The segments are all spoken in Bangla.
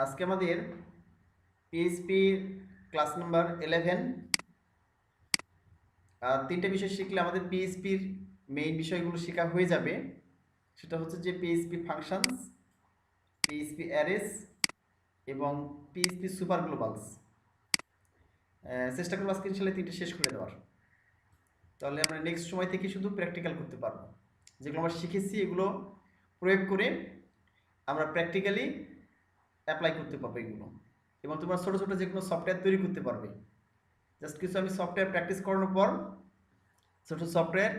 আজকে আমাদের পিএইচপির ক্লাস নাম্বার 11। তিনটে বিষয় শিখলে আমাদের পিএইচপির মেইন বিষয়গুলো শেখা হয়ে যাবে। সেটা হচ্ছে যে পিএইচপি ফাংশনস, পিএইচপি অ্যারেস এবং পিএইচপি সুপার গ্লোবালস। চেষ্টা করবো আজকে ইনশাল্লাহ তিনটে শেষ করে দেওয়ার। তাহলে আমরা নেক্সট সময় থেকে শুধু প্র্যাকটিক্যাল করতে পারবো। যেগুলো আমরা শিখেছি এগুলো প্রয়োগ করে আমরা প্র্যাকটিক্যালি অ্যাপ্লাই করতে পারবো এগুলো, এবং তোমরা ছোটো ছোটো যে কোনো সফটওয়্যার তৈরি করতে পারবে। জাস্ট কিছু আমি সফটওয়্যার প্র্যাকটিস করানোর পর ছোটো সফটওয়্যার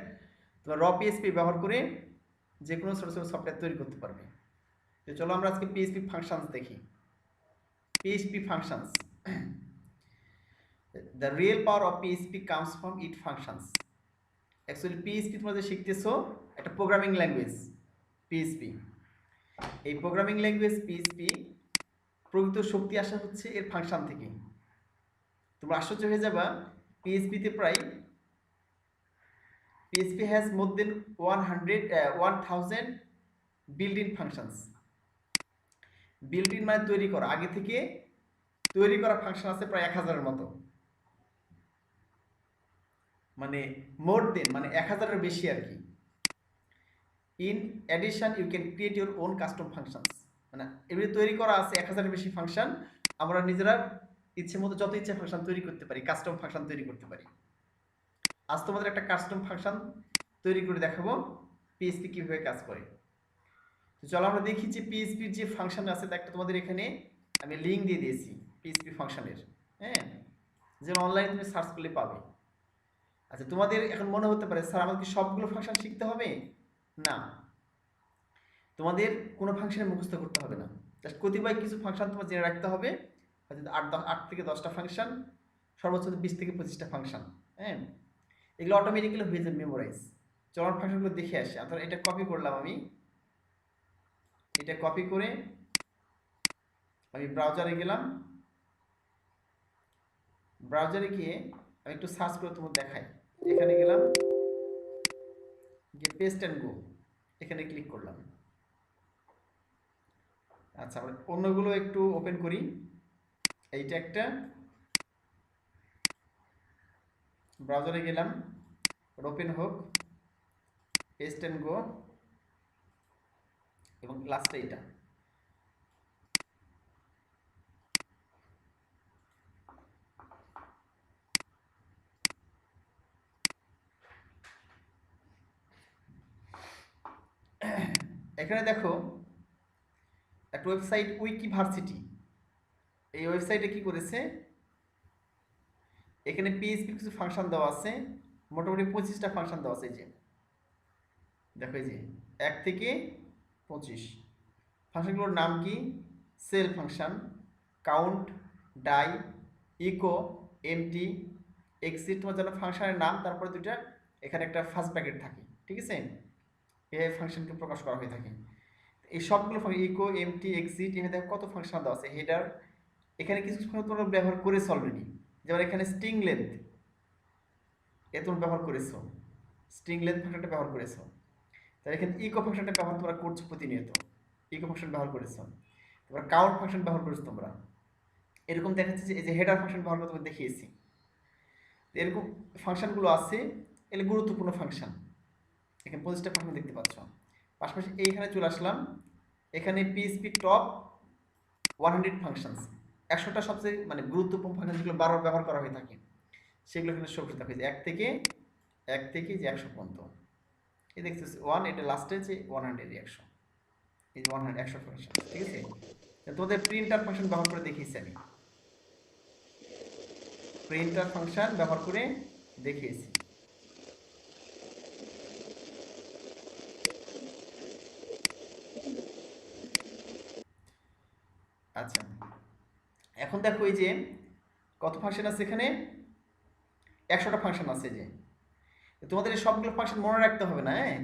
তোমার র পিএইচপি ব্যবহার করে যে কোনো ছোটো ছোটো সফটওয়্যার তৈরি করতে পারবে। তো চলো আমরা আজকে পিএইচপি ফাংশনস দেখি। PHP functions, the real power of PHP comes from it functions. Actually PHP তোমরা যে শিখতেছো একটা প্রোগ্রামিং ল্যাঙ্গুয়েজ পিএইচপি। এই প্রোগ্রামিং ল্যাঙ্গুয়েজ পিএইচপি প্রকৃত শক্তি আসা হচ্ছে এর ফাংশন থেকে। তোমরা আশ্চর্য হয়ে যাবা, পিএইচপিতে প্রায় PHP has more than 1000 built-in functions. built-in মানে তৈরি করা, আগে থেকে তৈরি করা ফাংশন আছে প্রায় 1000-এর মতো। মানে মোর দেন মানে 1000-এর বেশি আর কি। In addition you can create your own custom functions. মানে এমনি তৈরি করা আছে 1000-এর বেশি ফাংশন। আমরা নিজেরা ইচ্ছে মতো যত ইচ্ছে ফাংশন তৈরি করতে পারি, কাস্টম ফাংশন তৈরি করতে পারি। আজ তোমাদের একটা কাস্টম ফাংশন তৈরি করে দেখাবো পিএইচপি কীভাবে কাজ করে। চলো আমরা দেখি যে পিএইচপির যে ফাংশন আছে তা একটা তোমাদের এখানে আমি লিঙ্ক দিয়ে দিয়েছি পিএইচপি ফাংশনের। হ্যাঁ, যে অনলাইনে তুমি সার্চ করলে পাবে। আচ্ছা, তোমাদের এখন মনে হতে পারে স্যার আমাকে সবগুলো ফাংশন শিখতে হবে? না, তোমাদের কোনো ফাংশনে মুখস্থ করতে হবে না। জাস্ট কতিপয় কিছু ফাংশন তোমার জেনে রাখতে হবে, হয়তো 8 থেকে 10টা ফাংশন, সর্বোচ্চ 20 থেকে 25টা ফাংশন। হ্যাঁ, এগুলো অটোমেটিক্যালি হয়ে যাবে মেমোরাইজ। চলো ফাংশনগুলো দেখে আসি। অর্থাৎ এটা কপি করলাম আমি, এটা কপি করে আমি ব্রাউজারে গেলাম। ব্রাউজারে গিয়ে আমি একটু সার্চ করে তোমাকে দেখাই। এখানে গেলাম, গিয়ে পেস্ট অ্যান্ড গো, এখানে ক্লিক করলাম। আচ্ছা, আমরা অন্যগুলো একটু ওপেন করি। এইটা একটা, ব্রাউজারে গেলাম, ওপেন হোক, পেস্ট অ্যান্ড গো, এবং লাস্টে এটা। এখানে দেখো একটা ওয়েবসাইট উইকিভার্সিটি। এই ওয়েবসাইটে কি করেছে, এখানে পিএইচপি কিছু ফাংশন দেওয়া আছে, মোটামুটি 25টা ফাংশন দেওয়া আছে। এই যে দেখো, এই যে 1 থেকে 25 ফাংশনগুলোর নাম কি? Sell function, count, die, eco, MT, exit. তোমার যেন ফাংশনের নাম, তারপরে দুইটা এখানে একটা ফার্স্ট ব্র্যাকেট থাকে। ঠিক আছে, এই ফাংশনকে প্রকাশ করা হয়ে থাকে। এই সবগুলো ফাংশন ইকো, এমটি, এক্সিট, এখানে দেখো কত ফাংশন দেওয়া আছে। হেডার, এখানে কিছু তোমরা ব্যবহার করেছো অলরেডি, যেমন এখানে স্ট্রিং লেন্থ, এ তোমরা ব্যবহার করেছো, স্ট্রিং লেন্থ ফাংশনটা ব্যবহার করেছো। তাহলে এখানে ইকো ফাংশনটা ব্যবহার তোমরা করছো প্রতিনিয়ত, ইকো ফাংশন ব্যবহার করেছো। তোমরা কাউন্ট ফাংশন ব্যবহার করেছো তোমরা। এরকম দেখাচ্ছে যে এই যে হেডার ফাংশন ব্যবহার করে তোমাকে দেখিয়েছি। এরকম ফাংশনগুলো আছে, এগুলো গুরুত্বপূর্ণ ফাংশন। এখানে 25টা ফাংশন দেখতে পাচ্ছ। পাশাপাশি এইখানে চলে আসলাম, এখানে পিএইচপি টপ 100 ফাংশনস, 100টা সবচেয়ে মানে গুরুত্বপূর্ণ ফাংশন যেগুলো বারবার ব্যবহার করা হয়ে থাকে, সেগুলো এখানে শো করতে থাকে। 1 থেকে যে 100 পর্যন্ত। এই দেখছিস 1, এটা লাস্টে যে 100, 100, এই যে 100 100 ফাংশন। ঠিক আছে, তোমাদের প্রিন্টার ফাংশন ব্যবহার করে দেখিয়েছি আমি, প্রিন্টার ফাংশন ব্যবহার করে দেখিয়েছি। আচ্ছা, এখন দেখো এই যে কত ফাংশন আছে এখানে, 100টা ফাংশন আছে। যে তোমাদের এই সবগুলো ফাংশন মনে রাখতে হবে না। হ্যাঁ,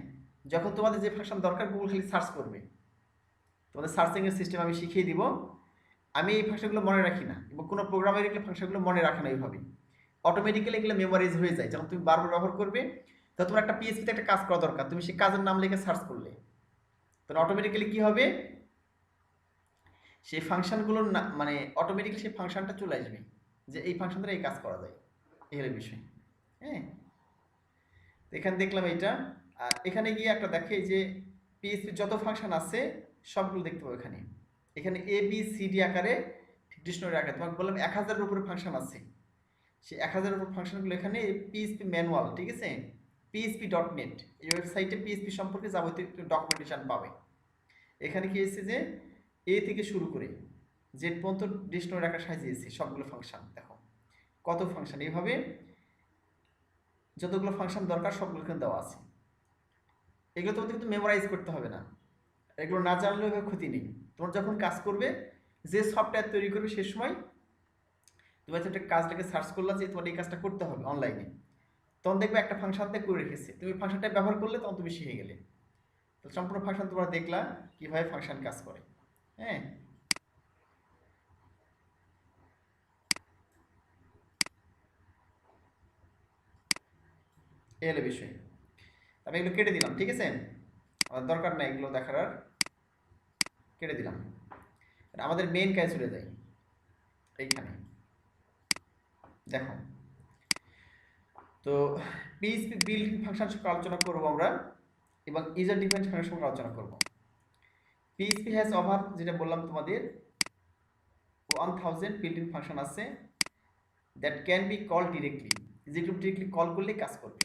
যখন তোমাদের যে ফাংশন দরকার গুগল খালি সার্চ করবে। তোমাদের সার্চিংয়ের সিস্টেম আমি শিখিয়ে দিব। আমি এই ফাংশনগুলো মনে রাখি না, এবং কোনো প্রোগ্রামের এগুলো ফাংশনগুলো মনে রাখে না এইভাবে, অটোমেটিক্যালি এগুলো মেমোরাইজ হয়ে যায়। যখন তুমি বারবার ব্যবহার করবে, তো তোমার একটা পিএইচপিতে একটা কাজ করা দরকার, তুমি সেই কাজের নাম লিখে সার্চ করলে, তখন অটোমেটিক্যালি কী হবে, সেই ফাংশনগুলোর মানে অটোমেটিক্যালি সেই ফাংশনটা চলে আসবে যে এই ফাংশন দ্বারা এই কাজ করা যায়, এই হলো বিষয়। হ্যাঁ, তো এখানে দেখলাম এইটা। আর এখানে গিয়ে একটা দেখে যে পিএইচপি যত ফাংশন আছে সবগুলো দেখতে পাবো এখানে। এখানে এ বি সি ডি আকারে ডিকশনারি আকারে তোমাকে বললাম 1000-এর উপরে ফাংশন আছে। সেই 1000-এর উপর ফাংশনগুলো এখানে পিএইচপি ম্যানুয়াল, ঠিক আছে, php.net এই ওয়েবসাইটে পিএইচপি সম্পর্কে যাবতীয় ডকুমেন্টেশন পাবে। এখানে কি হয়েছে যে এ থেকে শুরু করে জেড পর্যন্ত ডিকশনারি আকারে সাজিয়েছি সবগুলো ফাংশন। দেখো কত ফাংশন, এইভাবে যতগুলো ফাংশন দরকার সবগুলো এখানে দেওয়া আছে। এগুলো তোমাদের কিন্তু মেমোরাইজ করতে হবে না, এগুলো না জানলেও ক্ষতি নেই। তোমরা যখন কাজ করবে, যে সফটওয়্যার তৈরি করবে সে সময় তুমি একটা কাজটাকে সার্চ করলা যে তোমার এই কাজটা করতে হবে অনলাইনে, তখন দেখবে একটা ফাংশনতে করে রেখেছে, তুমি ফাংশনটা ব্যবহার করলে তখন তুমি শিখে গেলে। তো সম্পূর্ণ ফাংশন তোমরা দেখলা কিভাবে ফাংশন কাজ করে। হ্যাঁ, এই হলো বিষয়। আমি এগুলো কেটে দিলাম, ঠিক আছে, আমার দরকার নাই এগুলো দেখার, আর কেটে দিলাম। আমাদের মেইন কাজ চলে যাই এইখানে। দেখো, তো পিএইচপি বিল্ট ফাংশন সম্পর্কে আলোচনা করবো আমরা, এবং ইউজার ডিফাইন্ড ফাংশন সম্পর্কে আলোচনা করবো। পিএইচপি হ্যাজ ওভার, যেটা বললাম তোমাদের 1000 বিল্ট ইন ফাংশন আছে that can be call directly, যেগুলো ডিরেক্টলি কল করলে কাজ করবে,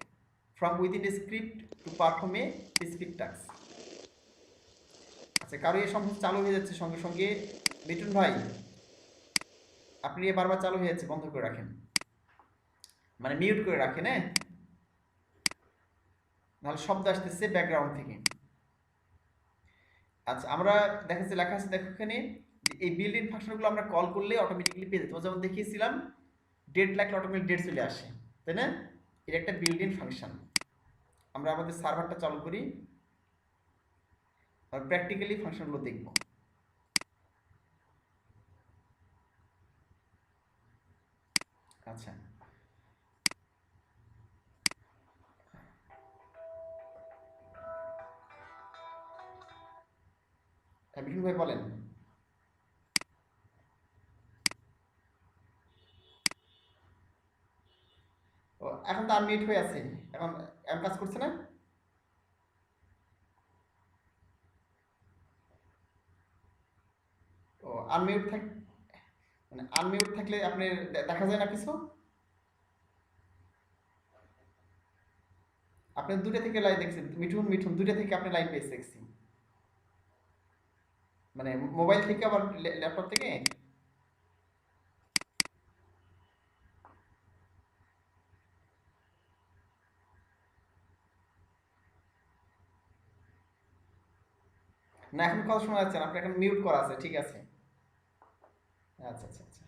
from within a script to perform a specific task. আচ্ছা, কারো এই সম্ভব চালু হয়ে যাচ্ছে সঙ্গে সঙ্গে, মিঠুন ভাই আপনি বারবার চালু হয়ে যাচ্ছে, বন্ধ করে রাখেন, মানে মিউট করে রাখেন, হ্যাঁ, নাহলে শব্দ আসতেছে ব্যাকগ্রাউন্ড থেকে। আচ্ছা, আমরা দেখাচ্ছি লেখা আছে, দেখো এখানে এই বিল্ট ইন ফাংশনগুলো আমরা কল করলে অটোমেটিক্যালি পেয়ে যেত, যেমন দেখিয়েছিলাম ডেট লাগলে অটোমেটিক ডেট চলে আসে, তাই না? এটা একটা বিল্ট ইন ফাংশন। আমরা আমাদের সার্ভারটা চালু করি আর প্র্যাকটিক্যালি ফাংশনগুলো দেখব। আচ্ছা, বিপিন ভাই বলেন। ও, এখন তো আনমিউট হয়ে আছে, এখন এখন কাজ করছে না? ও, আনমিউট থাক, মানে আনমিউট থাকলে আপনার দেখা যায় না কিছু? আপনি দুটো থেকে লাইন দেখছেন, মিঠুন মিঠুন দুটো থেকে আপনি লাইন পেয়েছে দেখছি, মানে মোবাইল থেকে আবার ল্যাপটপ থেকে। না, এখন কথা শোনা যাচ্ছে না, আপনার এখন মিউট করা আছে, ঠিক আছে। আচ্ছা আচ্ছা আচ্ছা,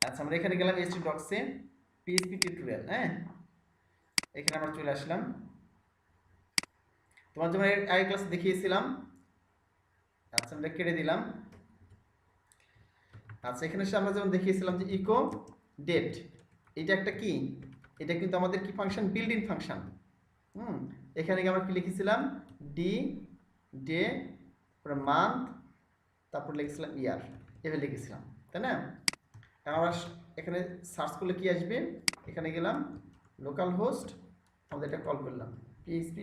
আচ্ছা আমরা এখানে গেলাম এইচটিএমএল ডক্সে পিএইচপি টিউটোরিয়াল। হ্যাঁ, এখানে আমরা চলে আসলাম, তোমার যেমন আগে ক্লাসে দেখিয়েছিলাম। আচ্ছা, আমরা কেটে দিলাম। আচ্ছা, এখানে এসে আমরা যেমন দেখিয়েছিলাম যে ইকো ডেট, এটা একটা কি, এটা কিন্তু আমাদের কি ফাংশন, বিল্ট ইন ফাংশন। এখানে আমরা কি লিখেছিলাম, ডি ডে, তারপরে মান্থ, তারপর লিখেছিলাম ইয়ার, এভাবে লিখেছিলাম, তাই না? আমরা এখানে সার্চ করলে কি আসবে, এখানে গেলাম লোকাল হোস্ট, আমাদের এটা কল করলাম পিএইচপি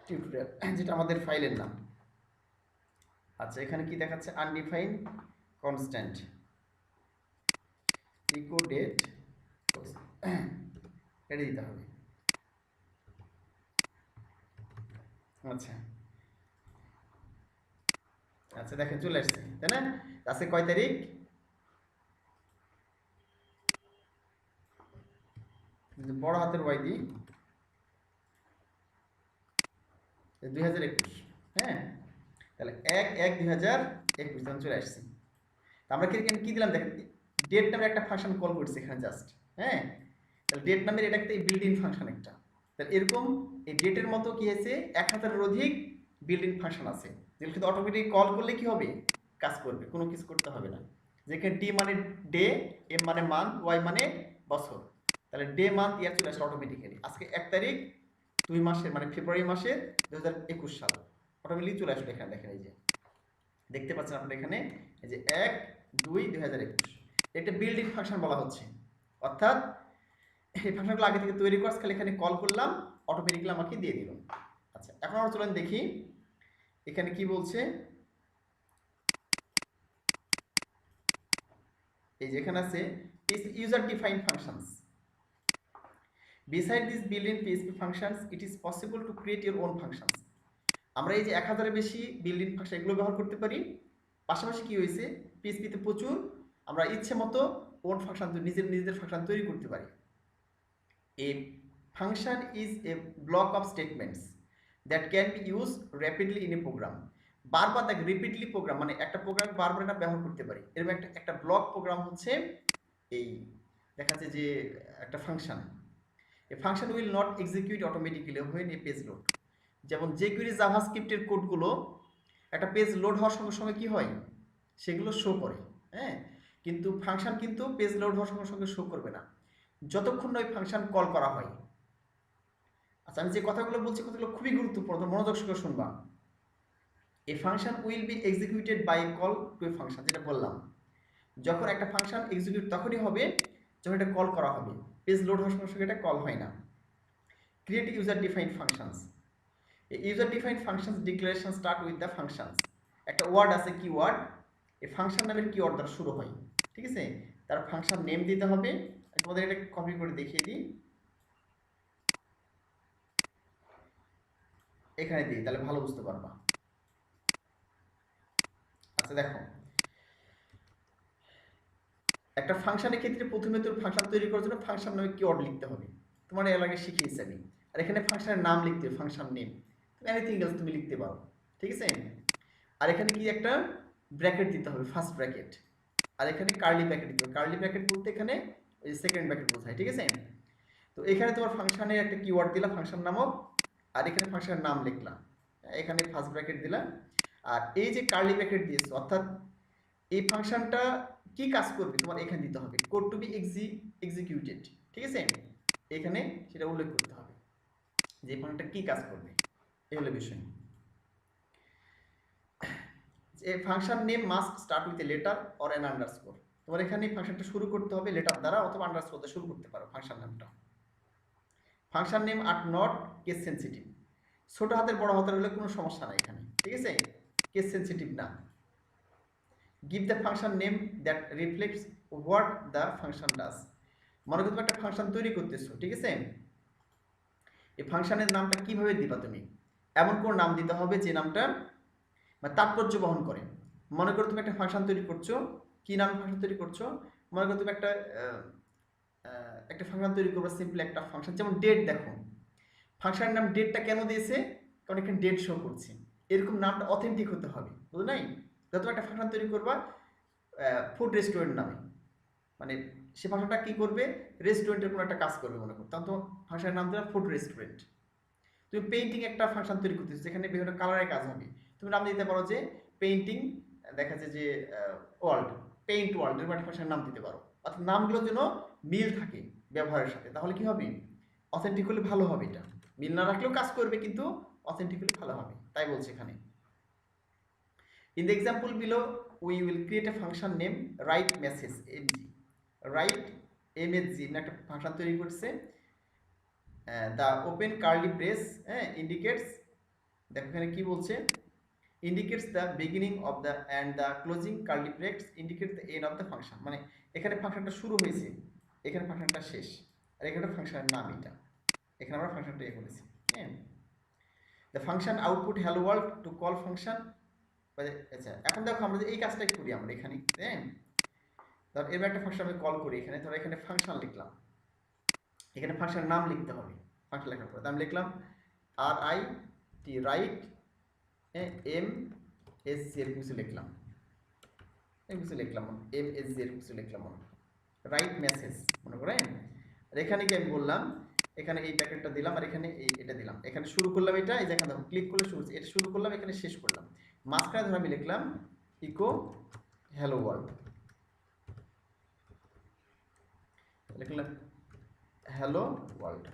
টিউটোরিয়াল, যেটা আমাদের ফাইলের নাম। আচ্ছা, এখানে কি দেখাচ্ছে, আনডিফাইন্ড কনস্ট্যান্ট ইকো ডেট, এটা দিতে হবে। আচ্ছা আচ্ছা, দেখেন চলে আসছে, তাই না? আজকে কয় তারিখ, বড় হাতের ওয়াই দিই 2021। হ্যাঁ, তাহলে 1/1/2021 তখন চলে আসছি। আমরা কি দিলাম দেখেন, ডেট নামের একটা ফাংশন কল করছি এখানে জাস্ট। হ্যাঁ, তাহলে ডেট নামের এটা একটা বিল্ট ইন ফাংশন একটা। তাহলে এরকম এই ডেটের মতো কি হয়েছে 1000-এর অধিক বিল্ট ইন ফাংশন আছে, যেগুলো কিন্তু অটোমেটিক কল করলে কি হবে, কাজ করবে, কোনো কিছু করতে হবে না। যেখানে ডি মানে ডে, এম মানে মান্থ, ওয়াই মানে বছর, তাহলে ডে মান্থ ইয়ার চলে আসে অটোমেটিক্যালি। আজকে 1 তারিখ 2 মাসের মানে ফেব্রুয়ারি মাসের 2021 সাল অটোমেটিক্যালি চলে আসলো এখানে। দেখেন এই যে দেখতে পাচ্ছেন আপনারা এখানে এই যে 1/2/2021 এটা বিল্ট ইন ফাংশন বলা হচ্ছে। অর্থাৎ এই ফাংশনগুলো আগে থেকে তৈরি করে খালি এখানে কল করলাম অটোমেটিক্যালি আমাকে দিয়ে দিল। আচ্ছা এখন আমরা চলেন দেখি এখানে কি বলছে। এই যেখানে আছে user defined functions. Beside these built-in PHP functions, it is possible to create your own functions. আমরা এই যে 1000 এর বেশি বিল্ট-ইন ফাংশন এগুলো ব্যবহার করতে পারি। পাশাপাশি কি হয়েছে PHP তে প্রচুর আমরা ইচ্ছে মতো ওন ফাংশন নিজেদের ফাংশন তৈরি করতে পারি। A function is a block of statements that can be used rapidly in a program. বারবার দেখ রিপিটলি প্রোগ্রাম মানে একটা প্রোগ্রাম বারবার এটা ব্যবহার করতে পারি। এরকম একটা ব্লক প্রোগ্রাম হচ্ছে এই দেখা যাচ্ছে যে একটা function. A function will not execute automatically when a page load. যেমন jQuery জাভাস্ক্রিপ্টের কোডগুলো একটা পেজ লোড হওয়ার সঙ্গে সঙ্গে কি হয় সেগুলো শো করে, হ্যাঁ, কিন্তু ফাংশন কিন্তু পেজ লোড হওয়ার সঙ্গে সঙ্গে শো করবে না যতক্ষণ না ওই ফাংশন কল করা হয়। আচ্ছা আমি যে কথাগুলো বলছি কথাগুলো খুবই গুরুত্বপূর্ণ, মনোযোগ সহকারে শুনবা। A function will be executed by call to a function, যেটা বললাম যখন একটা ফাংশন এক্সিকিউট তখনই হবে যখন এটা কল করা হবে। পেজ লোড হওয়ার সঙ্গে সঙ্গে এটা কল হয় না। Create user defined functions. User defined functions declaration start with the functions. একটা ওয়ার্ড আছে কিওয়ার্ড, এই ফাংশন নামের কিওয়ার্ড দ্বারা শুরু হয়, ঠিক আছে। তার ফাংশন নেম দিতে হবে। তোমাদের এটা কপি করে দেখিয়ে দিই, এখানে দিই তাহলে ভালো বুঝতে পারবা। আচ্ছা দেখো একটা ফাংশনের ক্ষেত্রে প্রথমে তোর ফাংশন তৈরি করার জন্য ফাংশন নামে কিওয়ার্ড লিখতে হবে, তোমার এর আগে শিখিয়েছি আমি। আর এখানে ফাংশনের নাম লিখতে হবে, ফাংশন নেম, এনিথিং এলস তুমি লিখতে পারো, ঠিক আছে। আর এখানে কি একটা ব্র্যাকেট দিতে হবে, ফার্স্ট ব্র্যাকেট, আর এখানে কার্লি ব্র্যাকেট দিতে হবে। কার্লি ব্র্যাকেট বলতে এখানে ওই সেকেন্ড ব্র্যাকেট বোঝায়, ঠিক আছে। তো এখানে তোমার ফাংশনের একটা কিওয়ার্ড দিলা ফাংশন নামক, আর এখানে ফাংশনের নাম লিখলাম, এখানে ফার্স্ট ব্র্যাকেট দিলাম, আর এই যে কার্লি ব্র্যাকেট দিয়েছো অর্থাৎ এই ফাংশনটা কি কাজ করবে তোমার এখানে দিতে হবে, কোড টু বি এক্সিকিউটেড, ঠিক আছে। এখানে সেটা উল্লেখ করতে হবে যে ফাংশনটা কি কাজ করবে, এই হলো বিষয়। যে function name must start with a letter or an underscore. তোমার এখানে ফাংশনটা শুরু করতে হবে লেটার দ্বারা অথবা আন্ডারস্কোর দিয়ে শুরু করতে পারো ফাংশন নামটা। Function name are not case sensitive. ছোট হাতের বড় হাতের হলে কোনো সমস্যা নাই এখানে, ঠিক আছে, কেস সেনসিটিভ না। Give the function name that reflects what the function does. মনে করো তুমি একটা ফাংশন তৈরি করতেছো, ঠিক আছে, এই ফাংশনের নামটা কিভাবে দিবা তুমি, এমন কোন নাম দিতে হবে যে নামটা মানে তাৎপর্য বহন করে। মনে করো তুমি একটা ফাংশন তৈরি করছো, কি নাম ফাংশন তৈরি করছো, মনে করো তুমি একটা ফাংশন তৈরি করবে, সিম্পল একটা ফাংশন, যেমন ডেট। দেখো ফাংশনের নাম ডেটটা কেন দিয়েছে, কারণ এখানে ডেট শো করছে, এরকম নামটা অথেন্টিক হতে হবে, বুঝো নাই। যত একটা ফাংশন তৈরি করবা ফুড রেস্টুরেন্ট নামে, মানে সে ফাংশনটা কি করবে, রেস্টুরেন্টের কোনো একটা কাজ করবে মনে করো, তখন তোমার ফাংশনের নাম দেওয়া ফুড রেস্টুরেন্ট। তুমি পেইন্টিং একটা ফাংশন তৈরি করতেছো যেখানে বিভিন্ন কালারের কাজ হবে, তুমি নাম দিতে পারো যে পেইন্টিং, দেখা যাচ্ছে যে ওয়ার্ল্ড, পেইন্ট ওয়ার্ল্ড, এরকম একটা ফাংশনের নাম দিতে পারো। অর্থাৎ নামগুলো যেন মিল থাকে ব্যবহারের সাথে, তাহলে কি হবে, অথেন্টিক হলে ভালো হবে। এটা মিল না রাখলেও কাজ করবে কিন্তু অথেন্টিক হলে ভালো হবে, তাই বলছে এখানে। In the example below, we will create a function name write message mg. write msg একটা ফাংশন তৈরি করছে। the open curly brace indicates, দেখো এখানে কি বলছে, indicates the beginning of the and the closing curly braces indicate the end of the function। মানে এখানে ফাংশনটা শুরু হয়েছে, এখানে ফাংশনটা শেষ, আর এখানে ফাংশনের নাম এটা, এখানে আমরা ফাংশনটা বলেছি, হ্যাঁ। the function output hello world to call function। আচ্ছা এখন দেখো আমরা যে এই কাজটাই করি আমরা এখানে, হ্যাঁ, ধর এবার একটা ফাংশন আমি কল করি, এখানে ধর এখানে ফাংশন লিখলাম, এখানে ফাংশনের নাম লিখতে হবে। ফাংশন লেখার পরে আমি লিখলাম rit রাইট msg এর কিছু লিখলাম, msg এর কিছু লিখলাম রাইট মেসেজ মনে করেন। আর এখানে কি আমি বললাম, এখানে এই প্যাকেটটা দিলাম, আর এখানে এটা দিলাম, এখানে শুরু করলাম এটা, এই যেখানে দেখো ক্লিক করলে শুরু, এটা শুরু করলাম, এখানে শেষ করলাম, মাঝখানে ধরে আমি লিখলাম ইকো হ্যালো ওয়ার্ল্ড লিখলাম। Hello world.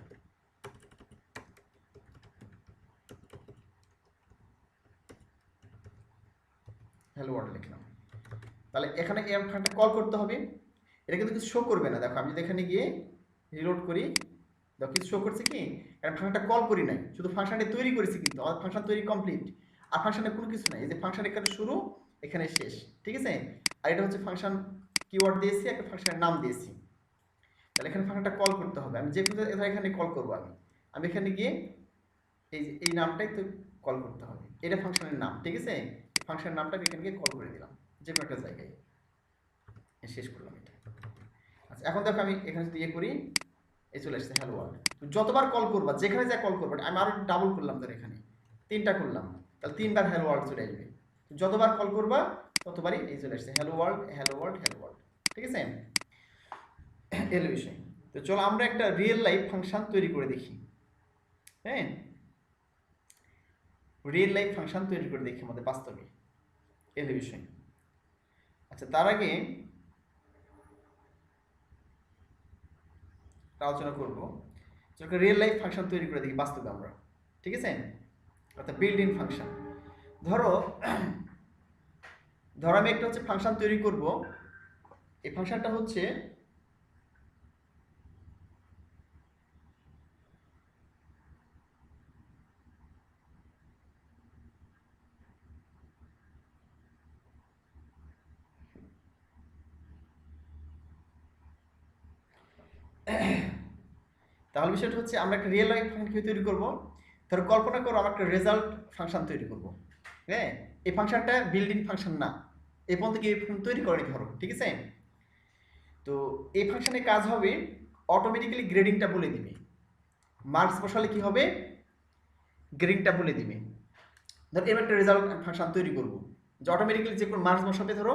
হ্যালো ওয়ার্ল্ড লিখলাম। তাহলে এখানে এই ফাংশনটা কল করতে হবে। এটা কিন্তু কিছু শো করবে না। দেখো আমি যদি এখানে গিয়ে রিলোড করি, দেখো কিছু শো করছে কি, কারণ ফাংশনটা কল করি নাই, শুধু ফাংশনটা তৈরি করেছি, কিন্তু আমার ফাংশন তৈরি কমপ্লিট। আর ফাংশনে কোনো কিছু নাই, এই যে ফাংশন এখানে শুরু, এখানে শেষ, ঠিক আছে। আর এটা হচ্ছে ফাংশন কিওয়ার্ড দিয়েছি, একটা ফাংশনের নাম দিয়েছি। তাহলে এখানে ফাংশনটা কল করতে হবে। আমি যে কোনো এখানে কল করবো, আমি এখানে গিয়ে এই নামটাই তো কল করতে হবে, এটা ফাংশনের নাম, ঠিক আছে। ফাংশনের নামটা এখানে গিয়ে কল করে দিলাম যে কোনো একটা জায়গায়, শেষ করলাম এটা। আচ্ছা এখন দেখো আমি এখানে যদি ইয়ে করি, এই চলে আসছে হ্যালো ওয়ার্ল্ড। যতবার কল করবা, যেখানে যা কল করবা, আমি আরো ডাবল করলাম, ধর এখানে 3টা করলাম, তাহলে 3বার হ্যালো ওয়ার্ল্ড চলে আসবে। যতবার কল করবা ততবারই এই চলে আসছে hello world, hello world, hello world, ঠিক আছে। এলো বিষয়। তো চলো আমরা একটা রিয়েল লাইফ ফাংশন তৈরি করে দেখি। হ্যাঁ, রিয়েল লাইফ ফাংশন তৈরি করে দেখি আমাদের বাস্তবে, এলো বিষয়। আচ্ছা তার আগে আলোচনা করবো একটা রিয়েল লাইফ ফাংশন তৈরি করে দেখি বাস্তবে আমরা, ঠিক আছে। অর্থাৎ বিল্ড ইন ফাংশন। ধরো আমি একটা হচ্ছে ফাংশন তৈরি করব। এই ফাংশনটা হচ্ছে তাহলে বিষয়টা হচ্ছে আমরা একটা রিয়েল লাইফ ফাংশন কি তৈরি করব। ধরো কল্পনা করো আমরা একটা রেজাল্ট ফাংশন তৈরি করব। হ্যাঁ, এই ফাংশনটা বিল্ড ইন ফাংশন না, এই পর্যন্ত কি তৈরি করেনি ধরো, ঠিক আছে। তো এই ফাংশনের কাজ হবে অটোমেটিক্যালি গ্রেডিংটা বলে দিবে। মার্কস বসালে কি হবে, গ্রেডিংটা বলে দিবে। ধরো এবার একটা রেজাল্ট ফাংশন তৈরি করব, যে অটোমেটিক্যালি যে কোনো মার্কস বসাবে, ধরো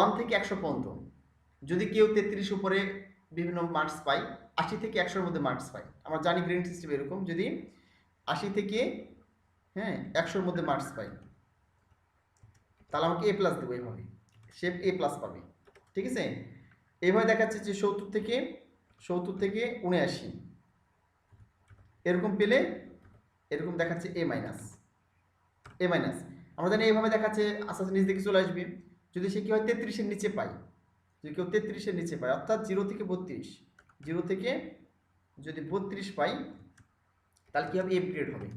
1 থেকে 100 পর্যন্ত। যদি কেউ 33 উপরে বিভিন্ন মার্কস পায়, 80 থেকে 100-এর মধ্যে মার্কস পায়, আমরা জানি গ্রেডিং সিস্টেম এরকম, যদি 80 থেকে 100-এর মধ্যে মার্কস পাই, তাহলে আমাকে A+ দেবো, এইভাবে সে A+ পাবে, ঠিক আছে। এইভাবে দেখাচ্ছে যে 70 থেকে 79 এরকম পেলে এরকম দেখাচ্ছে A-। আমরা জানি এইভাবে দেখাচ্ছে, আস্তে আস্তে নিচ দিকে চলে আসবে। যদি সে কি হয় 33-এর নিচে পায়, যদি কেউ 33-এর নিচে পায়, অর্থাৎ 0 থেকে 32, 0 থেকে যদি 32 পাই, তাহলে কি হবে, এফ গ্রেড হবে,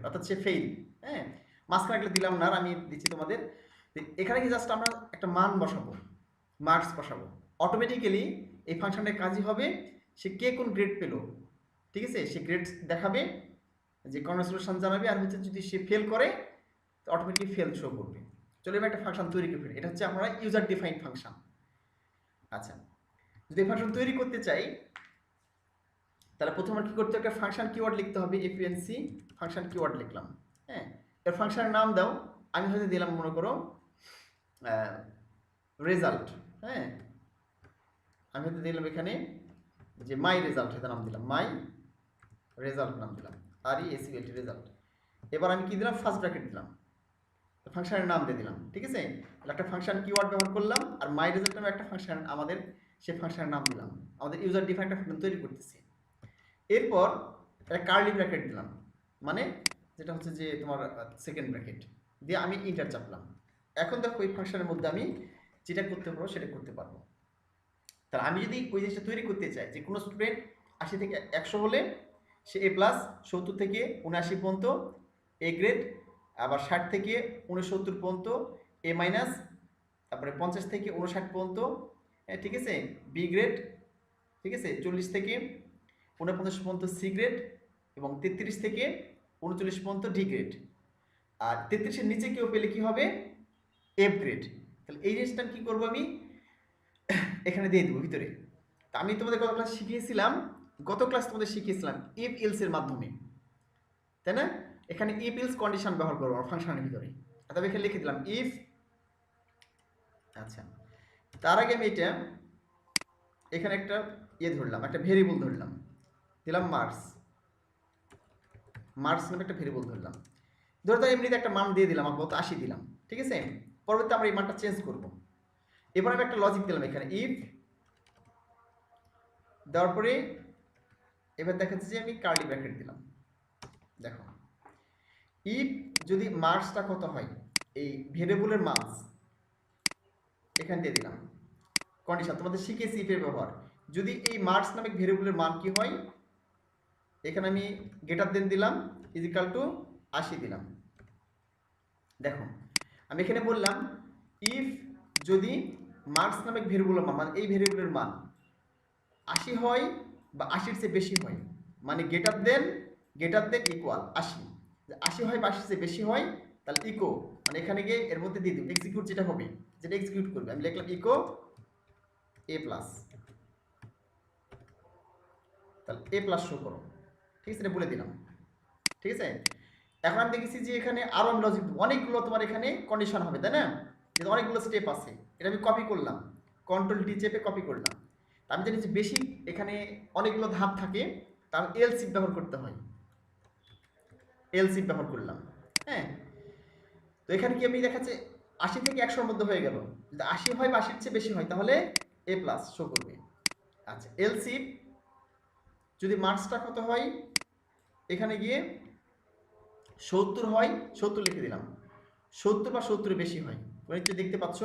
অর্থাৎ সে ফেইল। হ্যাঁ, মাঝখানে একটা দিলাম না, আমি দিচ্ছি তোমাদের। এখানে কি জাস্ট আমরা একটা মান বসাবো, মার্কস বসাবো, অটোমেটিক্যালি এই ফাংশনের কাজই হবে সে কে কোন গ্রেড পেলো, ঠিক আছে, সে গ্রেড দেখাবে, যে কনগ্রাচুলেশন জানাবে। আর হচ্ছে যদি সে ফেল করে অটোমেটিকলি ফেল শো করবে। চলো এবার একটা ফাংশন তৈরি করে ফেলি, এটা হচ্ছে আমরা ইউজার ডিফাইন্ড ফাংশন। আচ্ছা, যদি ফাংশন তৈরি করতে চাই, তাহলে প্রথমে কি করতে হবে, একটা ফাংশন কিওয়ার্ড লিখতে হবে, এফএনসি ফাংশন কিওয়ার্ড লিখলাম। হ্যাঁ, এর ফাংশনের নাম দাও, আমি হয়তো দিলাম মনে করো রেজাল্ট। হ্যাঁ, আমি হয়তো দিলাম এখানে যে মাই রেজাল্ট, এটা নাম দিলাম মাই রেজাল্ট, নাম দিলাম RESULT রেজাল্ট। এবার আমি কি দিলাম, ফার্স্ট ব্র্যাকেট দিলাম, ফাংশনের নাম দিয়ে দিলাম, ঠিক আছে। একটা ফাংশন কিওয়ার্ড ব্যবহার করলাম, আর মাই রেজাল্ট নামে একটা ফাংশন, আমাদের সেই ফাংশনের নাম দিলাম, আমাদের ইউজার ডিফাইন্ড একটা ফাংশন তৈরি করতেছি। এরপর একটা কার্লি ব্র্যাকেট দিলাম, মানে যেটা হচ্ছে যে তোমার সেকেন্ড ব্র্যাকেট দিয়ে আমি ইন্টার চাপলাম। এখন দেখো ওই ফাংশনের মধ্যে আমি যেটা করতে পারবো সেটা করতে পারবো। তাহলে আমি যদি ওই জিনিসটা তৈরি করতে চাই, যে কোনো স্টুডেন্ট 80 থেকে 100 হলে সে A+, 70 থেকে 79 পর্যন্ত A গ্রেড, আবার 60 থেকে 69 পর্যন্ত A-, তারপরে 50 থেকে 59 পর্যন্ত, ঠিক আছে, B গ্রেড, ঠিক আছে, 40 থেকে 49 পর্যন্ত C গ্রেড, এবং 33 থেকে 39 পর্যন্ত D গ্রেড। আর 33-এর নিচে কেউ পেলে কি হবে, F গ্রেড। তাহলে এই জিনিসটা কি করবো, আমি এখানে দিয়ে দেবো ভিতরে। তা আমি তোমাদের গত ক্লাস শিখিয়েছিলাম ইফ এলস এর মাধ্যমে, তাই না। এখানে ইফ এলস কন্ডিশন ব্যবহার করবো ফাংশনের ভিতরে। তবে এখানে লিখে দিলাম ইফ। আচ্ছা, তার আগে আমি এটা এখানে একটা ধরলাম, একটা ভেরিয়েবল ধরলাম, দিলাম মার্কস নামে একটা ভেরিয়েবল ধরলাম। ধরো তো এমনিতে একটা মান দিয়ে দিলাম, আপাতত 80 দিলাম, ঠিক আছে। পরবর্তীতে আমরা এই মানটা চেঞ্জ করব। এবার আমি একটা লজিক দিলাম এখানে, ইফ দেওয়ার পরে এবার দেখাচ্ছে যে আমি কার্লি ব্র্যাকেট দিলাম। দেখো ইফ যদি মার্কসটা কত হয়, এই ভেরিয়েবলের মার্কস এখান দিয়ে দিলাম কন্ডিশন, তোমাদের শিখেছি ইফের ব্যবহার। যদি এই মার্কস নামে ভেরিয়েবলের মান কি হয়, এখানে আমি গ্রেটার দেন দিলাম ইজিক্যাল টু 80 দিলাম। দেখো আমি এখানে বললাম ইফ যদি মার্কস নামে ভেরিয়েবলের মান, মানে এই ভেরিয়েবলের মান 80 হয় বা 80-র চেয়ে বেশি হয়, মানে গ্রেটার দেন ইকুয়াল 80, 80 হয় বা 80-র চেয়ে বেশি হয়, তাহলে ইকো, মানে এখানে গিয়ে এর মধ্যে দিয়ে দিব এক্সিকিউট যেটা হবে, যেটা এক্সিকিউট করবে, আমি লিখলাম ইকো এ প্লাস, তাহলে এ প্লাস শো করো। ঠিক আছে, এটা বলে দিলাম। ঠিক আছে, এখন আমি দেখেছি যে এখানে আরো আমি লজিক অনেকগুলো তোমার এখানে কন্ডিশন হবে, তাই না, যে অনেকগুলো স্টেপ আছে। এটা আমি কপি করলাম, কন্ট্রোল ডি চেপে কপি করলাম। আমি জানি যে বেশি এখানে অনেকগুলো ধাপ থাকে, তার এলসিফ ব্যবহার করতে হয়, এলসিফ ব্যবহার করলাম। হ্যাঁ, তো এখানে কি আমি দেখাচ্ছে 80 থেকে 100-র মধ্যে হয়ে গেল, যদি 80 হয় বা 80-র চেয়ে বেশি হয় তাহলে এ প্লাস শো করবে। আচ্ছা, এলসিফ যদি মার্কসটা কত হয়, এখানে গিয়ে 70 হয়, 70 লিখে দিলাম। 70 বা 70-এর বেশি হয়, নিশ্চয়ই দেখতে পাচ্ছ,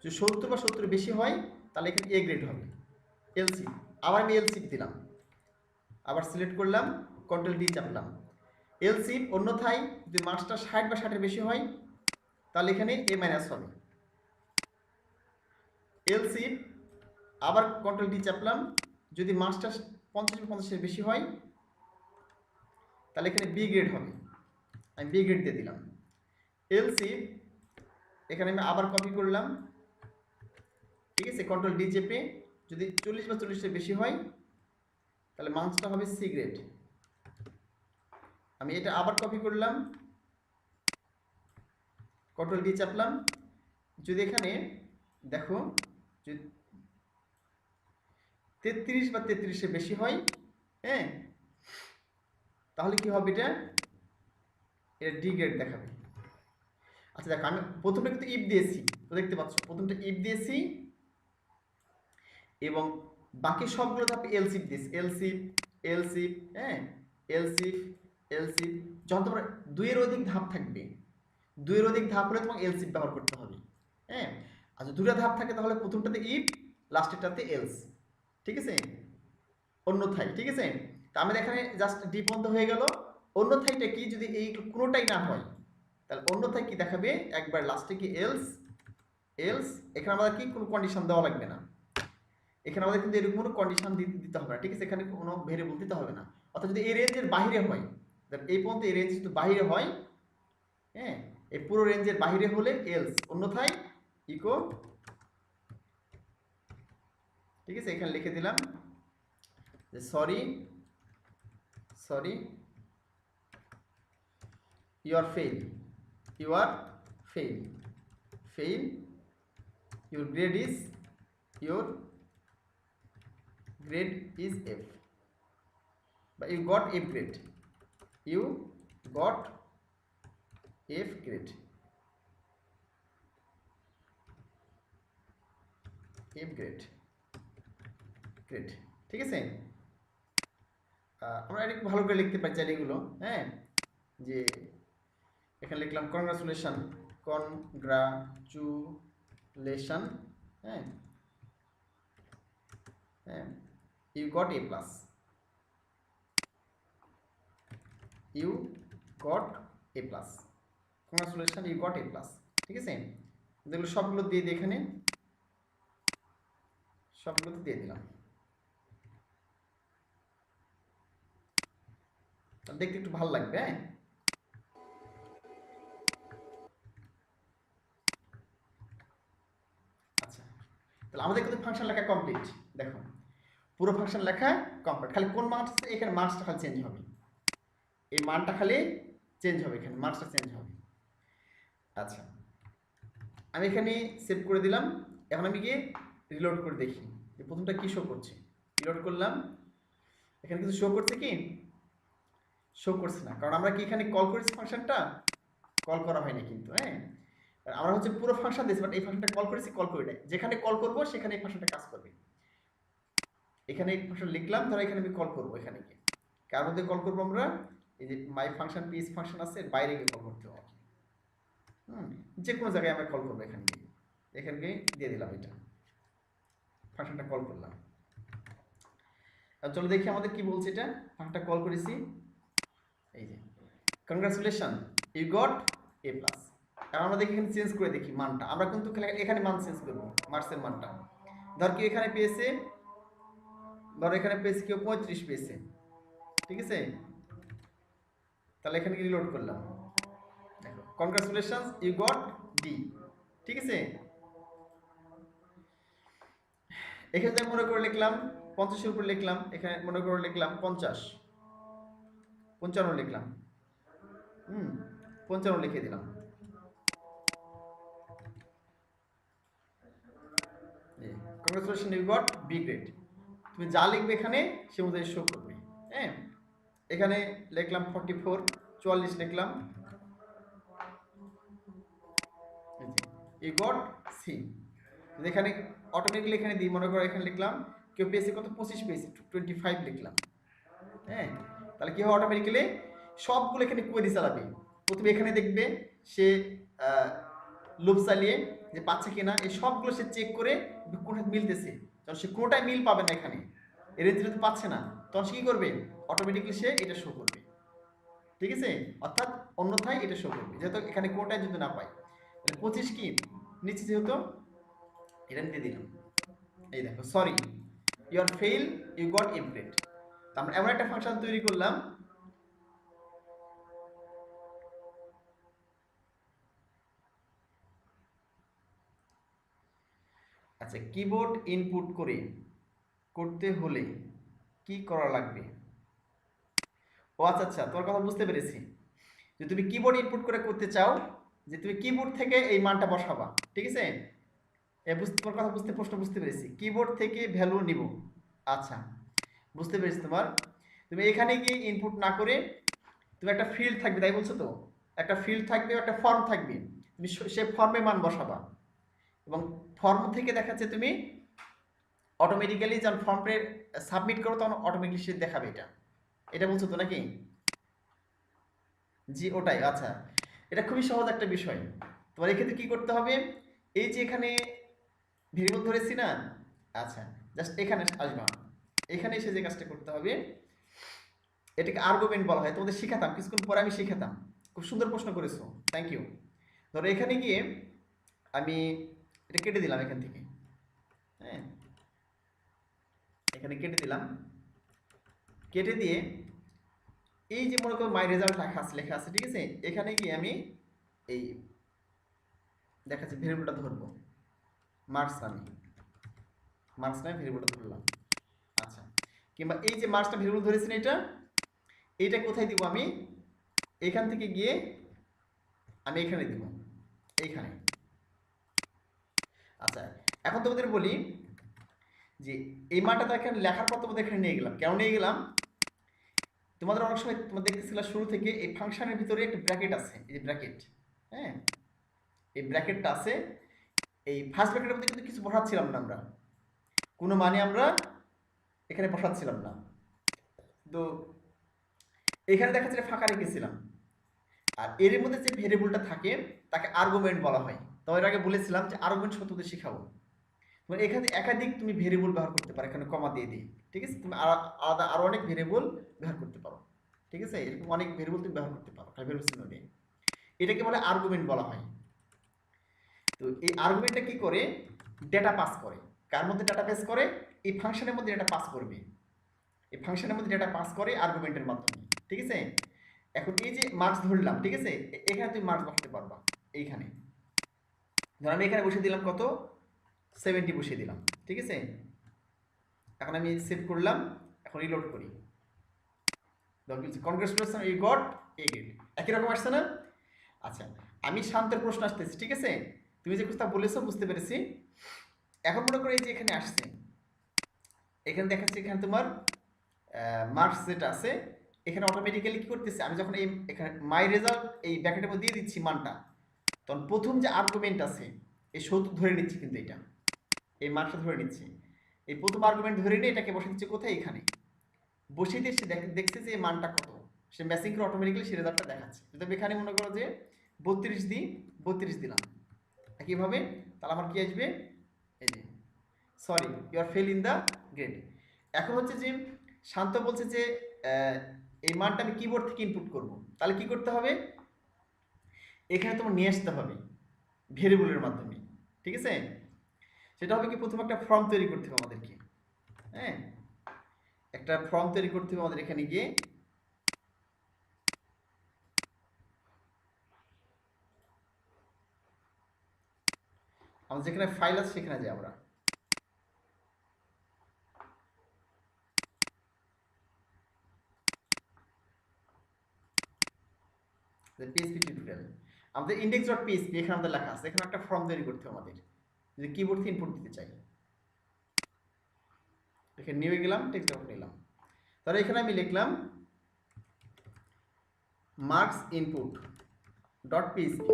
যদি 70 বা 70-এর বেশি হয় তাহলে এখানে এ গ্রেড হবে। এলসি, আবার আমি এলসি দিলাম, আবার সিলেক্ট করলাম, কন্ট্রোল ডি চাপলাম, এলসি অন্যথায় যদি মার্কসটা 60 বা 60-এর বেশি হয় তাহলে এখানে এ মাইনাস হবে। এলসি আবার কন্ট্রোল ডি চাপলাম, যদি মার্কসটা 50 বা 50-এর বেশি হয় তাহলে এখানে বি গ্রেড হবে, আমি বি গ্রেড দিয়ে দিলাম। এলসি এখানে আমি আবার কপি করলাম, ঠিক আছে, কন্ট্রোল ডি চেপে যদি 40 বা 40-এর বেশি হয় তাহলে মার্কসটা হবে সি গ্রেড। আমি এটা আবার কপি করলাম, কন্ট্রোল ডি চাপলাম, যদি এখানে দেখো যদি 33 বা 33-এর বেশি হয়, হ্যাঁ, তাহলে কি হবে, এটা ডি গ্রেড দেখাবে। আচ্ছা দেখো, আমি প্রথমটা কিন্তু ইফ দিয়েছি, তো দেখতে পাচ্ছ প্রথমটা ইফ দিয়েছি এবং বাকি সবগুলো ধাপে এলসিফ দিয়েছি, এলসিফ, হ্যাঁ, এলসিফ, যখন তোমার 2-এর অধিক ধাপ থাকবে, 2-এর অধিক ধাপ হলে তোমাকে এলসিফ ব্যবহার করতে হবে। হ্যাঁ, আচ্ছা 2টা ধাপ থাকে তাহলে প্রথমটাতে ইফ, লাস্টেরটাতে এলস। ঠিক আছে, অন্যথায়, ঠিক আছে, তা আমাদের এখানে জাস্ট ডি পর্যন্ত হয়ে গেল। অন্যথায়টা কি, যদি এই কোনোটাই না হয় তাহলে অন্যথায় কি দেখাবে, একবার লাস্টে কি এলস, এখানে আমাদের কি কোনো কন্ডিশন দেওয়া লাগবে না, এখানে আমাদের কিন্তু এরকম কোনো কন্ডিশন দিতে হবে না। ঠিক আছে, এখানে কোনো ভেরিয়েবল দিতে হবে না। অর্থাৎ যদি এই রেঞ্জের বাইরে হয়, এই পর্যন্ত এই রেঞ্জ যদি বাইরে হয়, হ্যাঁ, এই পুরো রেঞ্জের বাইরে হলে এলস, অন্যথায় ইকো। ঠিক আছে, এখানে লিখে দিলাম যে sorry you are fail, your grade is F, but you got F grade, grade. ঠিক আছে, আমরা এটা ভালো করে লিখতে পারি চাইলে এগুলো, হ্যাঁ, যে এখানে লিখলাম কনগ্রাচুলেশন, হ্যাঁ, you got A plus, congratulation, you got A plus. ঠিক আছে, এগুলো সবগুলো দিয়ে দিই, এখানে সবগুলোতে দিয়ে দিলাম, দেখতে একটু ভালো লাগবে। হ্যাঁ, আচ্ছা, তাহলে আমাদের কিন্তু ফাংশন লেখা কমপ্লিট। দেখো পুরো ফাংশন লেখা কমপ্লিট, খালি কোন মার্কস, এখানে মার্কসটা খালি চেঞ্জ হবে, এই মানটা খালি চেঞ্জ হবে, এখানে মার্কসটা চেঞ্জ হবে। আচ্ছা, আমি এখানে সেভ করে দিলাম। এখন আমি গিয়ে রিলোড করে দেখি যে প্রথমটা কি শো করছে। রিলোড করলাম, এখানে কিছু শো করছে কি, শো করছে না, কারণ আমরা কি এখানে কল করেছি, ফাংশনটা কল করা হয়নি কিন্তু। হ্যাঁ, আমরা হচ্ছে পুরো ফাংশন দিয়েছি, বাট এই ফাংশনটা কল করেছি, কল করি নাই। যেখানে কল করবো সেখানে এই ফাংশনটা কাজ করবে। এখানে এই ফাংশন লিখলাম, ধরো এখানে আমি কল করবো, এখানে গিয়ে কার মধ্যে কল করবো আমরা, এই যে মাই ফাংশন পিএস ফাংশন আছে, এর বাইরে গিয়ে কল করতে হবে। যে কোনো জায়গায় আমরা কল করবো, এখানে গিয়ে দিয়ে দিলাম, এটা ফাংশনটা কল করলাম। চলো দেখি আমাদের কি বলছে, এটা ফাংশনটা কল করেছি, এই যে congratulation you got A plus. এখন আমরা দেখি এখানে চেঞ্জ করে দেখি মানটা, আমরা কিন্তু এখানে মান চেঞ্জ করবো, মার্কসের মানটা। ধর কেউ এখানে পেয়েছে, ধর এখানে পেয়েছে কেউ 35 পেয়েছে, ঠিক আছে, তাহলে এখানে কি রিলোড করলাম, দেখো কংগ্রাচুলেশন ইউ গট ডি, ঠিক আছে। এখানে আমি মনে করে লিখলাম 50-এর উপর লিখলাম, এখানে মনে করে লিখলাম 50, 55 লিখলাম, 55 লিখে দিলাম। Congratulation you got B grade. তুমি যা লিখবে এখানে সে অনুযায়ী শো করবে। হ্যাঁ, এখানে লিখলাম 44, 44 লিখলাম, ইউ গট সি। এখানে অটোমেটিক্যালি এখানে দিই, মনে করো এখানে লিখলাম কেউ পেয়েছে কত, 25 পেয়েছে, 25 লিখলাম। হ্যাঁ, তাহলে কি হয়, অটোমেটিক্যালি সবগুলো এখানে কোয়েরি চালাবে। প্রথমে এখানে দেখবে সে লুপ চালিয়ে যে পাচ্ছে কিনা, এই সবগুলো সে চেক করে কোনটা মিলতেছে। কারণ সে কোনোটাই মিল পাবে না, এখানে এর যদি পাচ্ছে না, তখন সে কি করবে, অটোমেটিক্যালি সে এটা শো করবে, ঠিক আছে। অর্থাৎ অন্যথায় এটা শো করবে, যেহেতু এখানে কোনোটাই যদি না পায়। তাহলে 25 কি নিচে, যেহেতু এটা নিতে দিলাম, এই দেখো sorry you are fail you got A grade. আমরা এমন একটা ফাংশন তৈরি করলাম, আচ্ছা কিবোর্ড ইনপুট করতে হলে কি করা লাগবে? ও আচ্ছা আচ্ছা, তোমার কথা বুঝতে পেরেছি, যে তুমি কিবোর্ড ইনপুট করে করতে চাও, যে তুমি কিবোর্ড থেকে এই মানটা বসাবা, ঠিক আছে। তোমার কথা প্রশ্ন বুঝতে পেরেছি, কিবোর্ড থেকে ভ্যালু নিব। আচ্ছা বুঝতে পেরেছি। তুমি এখানে গিয়ে ইনপুট না করে তুমি একটা ফিল্ড থাকবে, তাই বলছো তো, একটা ফিল্ড থাকবে, একটা ফর্ম থাকবে, তুমি সে ফর্মে মান বসাবা, এবং ফর্ম থেকে দেখাচ্ছে তুমি অটোমেটিক্যালি যখন ফর্মে সাবমিট করো তখন অটোমেটিক্যালি সে দেখাবে, এটা বলছো তো নাকি? জি ওটাই। আচ্ছা, এটা খুবই সহজ একটা বিষয়। তোমার এক্ষেত্রে কি করতে হবে, এই যে এখানে ভেরিয়েবল ধরেছি না, আচ্ছা জাস্ট এখানে আসবা, এখানে এসে যে কাজটা করতে হবে, এটাকে আর্গুমেন্ট বলা হয়, তোমাদের শিখাতাম কিছুক্ষণ পরে, আমি শিখাতাম। খুব সুন্দর প্রশ্ন করেছো, থ্যাংক ইউ। ধরো এখানে গিয়ে আমি এটা কেটে দিলাম এখান থেকে, হ্যাঁ এখানে কেটে দিলাম, কেটে দিয়ে এই যে মনে করো মাই রেজাল্ট লেখা আছে, ঠিক আছে, এখানে গিয়ে আমি এই দেখাচ্ছি ভেরিয়েবলটা ধরবো, মার্কস নামে ভেরিয়েবলটা ধরলাম। আচ্ছা, কিংবা এই যে মার্কসটা ভেরিয়েবল ধরেছেন, এইটা কোথায় দিব, আমি এখান থেকে গিয়ে আমি এখানে দিব, এইখানে। আচ্ছা, এখন তোমাদের বলি যে এই মানটা তো এখানে লেখার পর তোমাদের এখানে নিয়ে গেলাম, কেন নিয়ে গেলাম, তোমাদের অনেক সময় তোমরা দেখতেছিলা শুরু থেকে এই ফাংশনের ভিতরে একটা ব্র্যাকেট আছে, এই যে ব্র্যাকেট, হ্যাঁ এই ব্র্যাকেটটা আছে, এই ফার্স্ট ব্র্যাকেটের মধ্যে কিন্তু কিছু বসাচ্ছিলাম না, আমরা কোনো মানে আমরা এখানে বসাচ্ছিলাম না, তো এখানে দেখা যাচ্ছে ফাঁকা রেখেছিলাম। আর এর মধ্যে যে ভেরিয়েবলটা থাকে তাকে আর্গুমেন্ট বলা হয়। তো এর আগে বলেছিলাম যে আর্গুমেন্ট সত্যতে শেখাবো। তোমার এখানে একাধিক তুমি ভেরিয়েবল ব্যবহার করতে পারো, এখানে কমা দিয়ে দিই, ঠিক আছে, তুমি আলাদা আরো অনেক ভেরিয়েবল ব্যবহার করতে পারো, ঠিক আছে, এরকম অনেক ভেরিয়েবল তুমি ব্যবহার করতে পারো, ভেরিয়েবল চিহ্ন দিয়ে, এটাকে বলে আর্গুমেন্ট বলা হয়। তো এই আর্গুমেন্টটা কি করে, ডেটা পাস করে, কার মধ্যে ডেটা পাস করে, এই ফাংশনের মধ্যে ডেটা পাস করবে, এই ফাংশনের মধ্যে ডেটা পাস করে আর্গুমেন্টের মাধ্যমে, ঠিক আছে। এখন এই যে মার্কস ধরলাম, ঠিক আছে, এখানে তুমি মার্কস বসাতে পারবা, এইখানে ধর আমি এখানে বসিয়ে দিলাম কত, 70 বসিয়ে দিলাম, ঠিক আছে। এখন আমি সেভ করলাম, এখন রিলোড করি, congratulation you got A grade, একই রকম আসছে না? আচ্ছা, আমি শান্তের প্রশ্ন আসতেছি, ঠিক আছে, তুমি যে কথা বলেছো বুঝতে পেরেছি। এখন মনে করো এই যে এখানে আসছে, এখানে দেখাচ্ছে এখানে তোমার মার্কস যেটা আছে, এখানে অটোমেটিক্যালি কি করতেছে, আমি যখন এই এখানে মাই রেজাল্ট এই ব্র্যাকেটের মধ্যে দিয়ে দিচ্ছি মানটা, তখন প্রথম যে আর্গুমেন্ট আছে এই 70 ধরে নিচ্ছি, কিন্তু এটা এই মার্কসটা ধরে নিচ্ছি, এই প্রথম আর্গুমেন্ট ধরে নিয়ে এটাকে বসে দিচ্ছে কোথায়, এখানে বসিয়ে দিয়ে সে দেখছে যে এই মানটা কত, সে ম্যাচিং করে অটোমেটিক্যালি সে রেজাল্টটা দেখাচ্ছে। যদি এখানে মনে করো যে 32 দিই, 32 দিলাম একইভাবে, তাহলে আমার কি আসবে, এই যে sorry you are fail in the grade. এখন হচ্ছে যে শান্ত বলছে যে এই মানটা আমি কিবোর্ড থেকে ইনপুট করব, তাহলে কি করতে হবে, এখানে তোমার নিয়ে আসতে হবে ভেরিয়েবলের মাধ্যমে, ঠিক আছে। সেটা হবে কি, প্রথমে একটা ফর্ম তৈরি করতে হবে আমাদেরকে, হ্যাঁ একটা ফর্ম তৈরি করতে হবে আমাদের। এখানে গিয়ে আমাদের যেখানে ফাইল আছে সেখানে যাই আমরা, পিএইচপি টিউটোরিয়াল, আমাদের index.php এখানে আমাদের লেখা আছে, এখানে একটা ফর্ম তৈরি করতে হবে আমাদের, যদি কিবোর্ড থেকে ইনপুট দিতে চাই। এখানে নিয়ে গেলাম, টেক্সট বক্স নিলাম, তাহলে এখানে আমি লিখলাম মার্কস ইনপুট ডট পিএইচপি,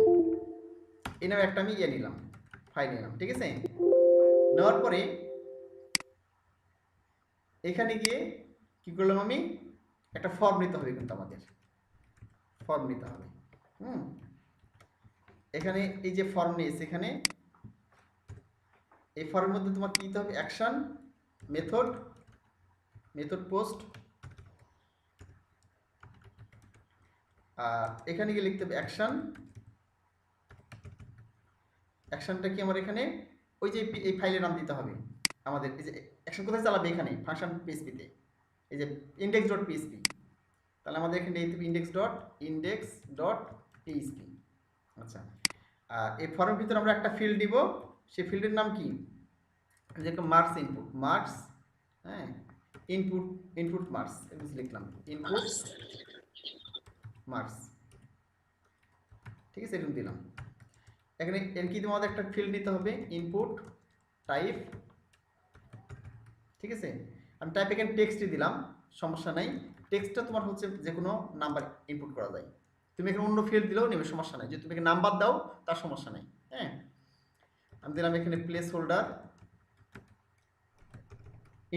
এই নামে একটা আমি নিলাম, ফাইল নিলাম, ঠিক আছে। নেওয়ার পরে এখানে গিয়ে কি করলাম, আমি একটা ফর্ম নিতে হবে, কিন্তু আমাদের ফর্ম নিতে হবে। এখানে এই যে ফর্ম নিয়েছে, এখানে এই ফর্মের মধ্যে তোমার কি দিতে হবে, অ্যাকশন, মেথড, মেথড পোস্ট, আর এখানে গিয়ে লিখতে হবে অ্যাকশন। অ্যাকশনটা কি আমার এখানে ওই যে এই ফাইলের নাম দিতে হবে আমাদের, এই যে অ্যাকশন কোথায় চালাবে, এখানে ফাংশন পিএইচপিতে, এই যে index.php, তাহলে আমাদের এখানে দিতে হবে index.php। আচ্ছা, আর এই ফর্মের ভিতরে আমরা একটা ফিল্ড দিব, সেই ফিল্ডের নাম কি, যেরকম মার্কস ইনপুট, মার্কস, হ্যাঁ ইনপুট, ইনপুট মার্কস এগুলো লিখলাম, ইনপুট মার্কস, ঠিক আছে, এরকম দিলাম। এখানে এর কি তোমাদের একটা ফিল্ড নিতে হবে, ইনপুট টাইপ, ঠিক আছে। আমি টাইপ এখানে টেক্সটই দিলাম, সমস্যা নাই, টেক্সটটা তোমার হচ্ছে যে কোনো নাম্বার ইনপুট করা যায়, তুমি এখানে অন্য ফিল্ড দিলেও নেবে, সমস্যা নাই, যদি তুমি এখানে নাম্বার দাও তার সমস্যা নাই, হ্যাঁ। আমি দিলাম এখানে প্লেস হোল্ডার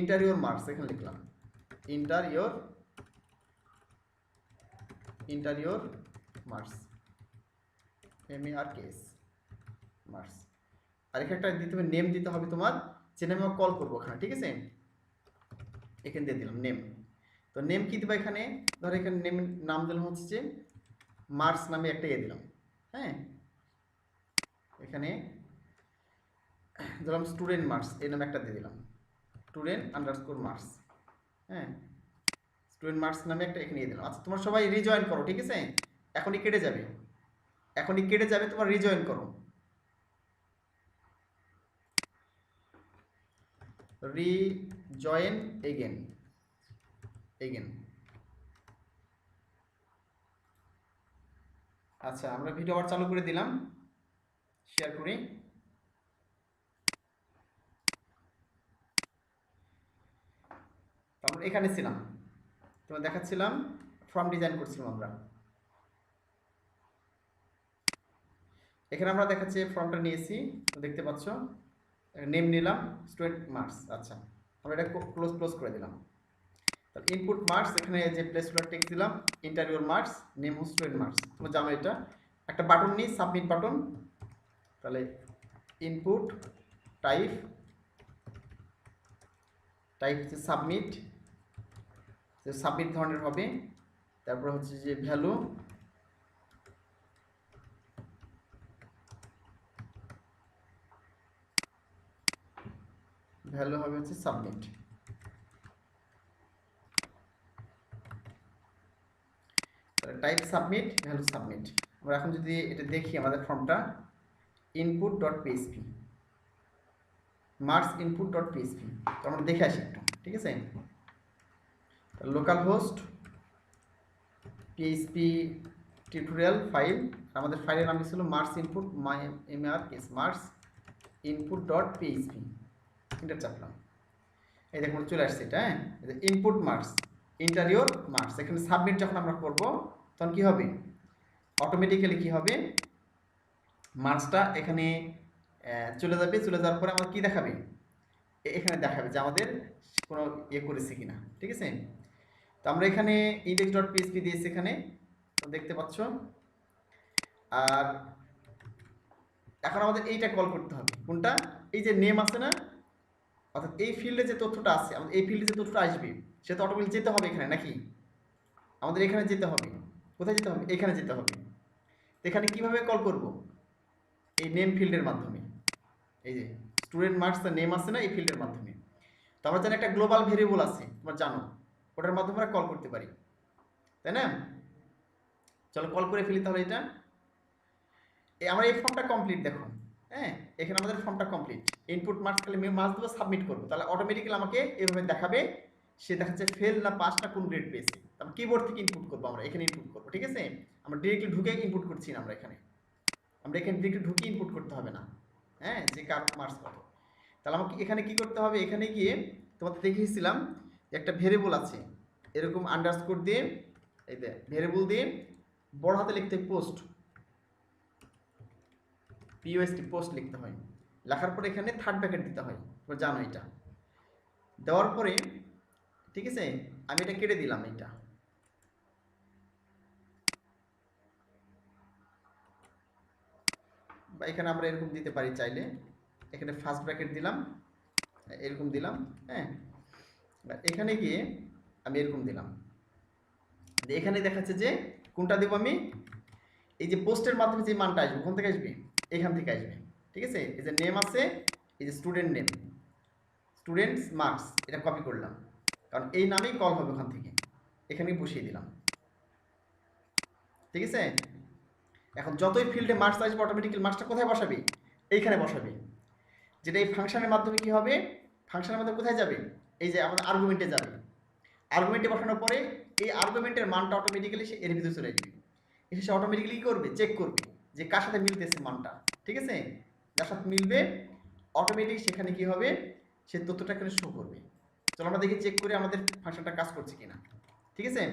ইন্টারিয়র মার্কস, এখানে লিখলাম ইন্টারিয়র মার্কস, MARKS মার্কস। আর এখানে একটা দিতে হবে নেম, দিতে হবে তোমার যে নামে আমি কল করবো ওখানে, ঠিক আছে, এখানে দিয়ে দিলাম নেম। তো নেম কি দেবো, এখানে ধরো এখানে নেম নাম দিলাম হচ্ছে যে মার্কস নামে একটা দিলাম, হ্যাঁ। এখানে ধরলাম স্টুডেন্ট মার্কস, এই নামে একটা দিয়ে দিলাম স্টুডেন্ট আন্ডারস্কোর মার্কস, হ্যাঁ স্টুডেন্ট মার্কস নামে একটা এখানে দিয়ে দিলাম। আচ্ছা, তোমরা সবাই রিজয়েন করো, ঠিক আছে, এখনই কেটে যাবে, এখনই কেটে যাবে, তোমরা রিজয়েন করো, রিজয়েন এগেন। আচ্ছা, আমরা ভিডিও আবার চালু করে দিলাম, শেয়ার করি। তারপর এখানে ছিলাম, তোমার দেখাচ্ছিলাম ফর্ম ডিজাইন করছিলাম আমরা, এখানে আমরা দেখাচ্ছি ফর্মটা নিয়েছি, দেখতে পাচ্ছ নেম নিলাম স্টুডেন্ট মার্কস। আচ্ছা, আমরা এটা ক্লোজ করে দিলাম। তাহলে ইনপুট মার্কস, এখানে যে প্লেস হোল্ডার টেক্সট দিলাম ইন্টারিয়র মার্কস, নেম হচ্ছে স্টুডেন্ট মার্কস, তোমরা জানো এটা। একটা বাটন নিই, সাবমিট বাটন, তাহলে ইনপুট টাইপ হচ্ছে সাবমিট, সাবমিট ধরনের হবে। তারপর হচ্ছে যে ভ্যালু, হবে হচ্ছে submit. Type submit, value submit. আমরা এখন যদি এটা দেখি আমাদের ফর্মটা, input.php মার্কস input.php, তো আমরা দেখে আসি একটু, ঠিক আছে। Local host PHP tutorial file, আমাদের ফাইলের নাম ছিল marks input, MARKS marks input.php, enter চাপলাম, এই দেখুন চলে আসছে এটা, হ্যাঁ ইনপুট মার্কস ইন্টারিয়র মার্কস। এখানে সাবমিট যখন আমরা করব তখন কি হবে, অটোমেটিক্যালি কি হবে, মার্কসটা এখানে চলে যাবে, চলে যাওয়ার পরে আমার কি দেখাবে, এখানে দেখাবে যে আমাদের কোনো ইয়ে করেছে কিনা, ঠিক আছে। তো আমরা এখানে index.php দিয়েছি এখানে, তো দেখতে পাচ্ছ। আর এখন আমাদের এইটা কল করতে হবে, কোনটা, এই যে নেম আছে না, অর্থাৎ এই ফিল্ডে যে তথ্যটা আছে, আমাদের এই ফিল্ডে যে তথ্যটা আসবে সে তো অটোমেটিক যেতে হবে এখানে, নাকি আমাদের এখানে যেতে হবে, কোথায় যেতে হবে, এখানে যেতে হবে। তো এখানে কিভাবে কল করব, এই নেম ফিল্ডের মাধ্যমে, এই যে স্টুডেন্ট মার্কস নেম আছে না, এই ফিল্ডের মাধ্যমে। তো আমরা জানি একটা গ্লোবাল ভেরিয়েবল আছে, তোমরা জানো, ওটার মাধ্যমে আমরা কল করতে পারি, তাই না। চলো কল করে ফেলি তাহলে এটা। আমরা এই ফর্মটা কমপ্লিট দেখো, হ্যাঁ এখানে আমাদের ফর্মটা কমপ্লিট। ইনপুট মার্কস খালি মার্কস দেবো, সাবমিট করবো, তাহলে অটোমেটিক্যালি আমাকে এভাবে দেখাবে সে দেখাচ্ছে ফেল না পাস না কোন গ্রেড পেয়েছে। আমরা কিবোর্ড থেকে ইনপুট করবো, আমরা এখানে ইনপুট করবো, ঠিক আছে। আমরা ডিরেক্টলি ঢুকে ইনপুট করছি না, আমরা এখানে ডিরেক্টলি ঢুকে ইনপুট করতে হবে না, হ্যাঁ যে কার মার্কস কত। তাহলে আমাকে এখানে কি করতে হবে, এখানে গিয়ে তোমাদের দেখিয়েছিলাম যে একটা ভেরিয়েবল আছে এরকম আন্ডারস্কোর দিয়ে, এই যে ভেরিয়েবল দিয়ে বড় হাতে লিখতে পোস্ট, পিওএসটি পোস্ট লিখতে হয়। লেখার পরে এখানে থার্ড ব্র্যাকেট দিতে হয়, তোমরা জানো এটা। দেওয়ার পরে ঠিক আছে, আমি এটা কেটে দিলাম, এটা বা এখানে আমরা এরকম দিতে পারি চাইলে, এখানে ফার্স্ট ব্র্যাকেট দিলাম, এরকম দিলাম, হ্যাঁ এখানে গিয়ে আমি এরকম দিলাম। এখানে দেখাচ্ছে যে কোনটা দেবো আমি, এই যে পোস্টের মাধ্যমে যে মানটা আসবে কোন থেকে আসবে, এখান থেকে আসবে, ঠিক আছে। এই যে নেম আছে, এই যে স্টুডেন্ট নেম, স্টুডেন্টস মার্কস, এটা কপি করলাম, কারণ এই নামেই কল হবে ওখান থেকে, এখানে বসিয়ে দিলাম, ঠিক আছে। এখন যতই ফিল্ডে মার্কস আসবে অটোমেটিক্যালি মার্কসটা কোথায় বসাবি, এইখানে বসাবি, যেটা এই ফাংশনের মাধ্যমে কি হবে, ফাংশনের মাধ্যমে কোথায় যাবে, এই যে আমাদের আর্গুমেন্টে যাবে। আর্গুমেন্টে বসানোর পরে এই আর্গুমেন্টের মানটা অটোমেটিক্যালি সে এর ভিতরে চলে আসবে, এসে সে অটোমেটিক্যালি কী করবে, চেক করবে যে কার সাথে মিলতেছে মানটা, ঠিক আছে। যার সাথে মিলবে অটোমেটিক সেখানে কি হবে, সে তথ্যটা এখানে শো করবে। চলো আমরা দেখি চেক করে আমাদের ফাংশনটা কাজ করছে কিনা, ঠিক আছে।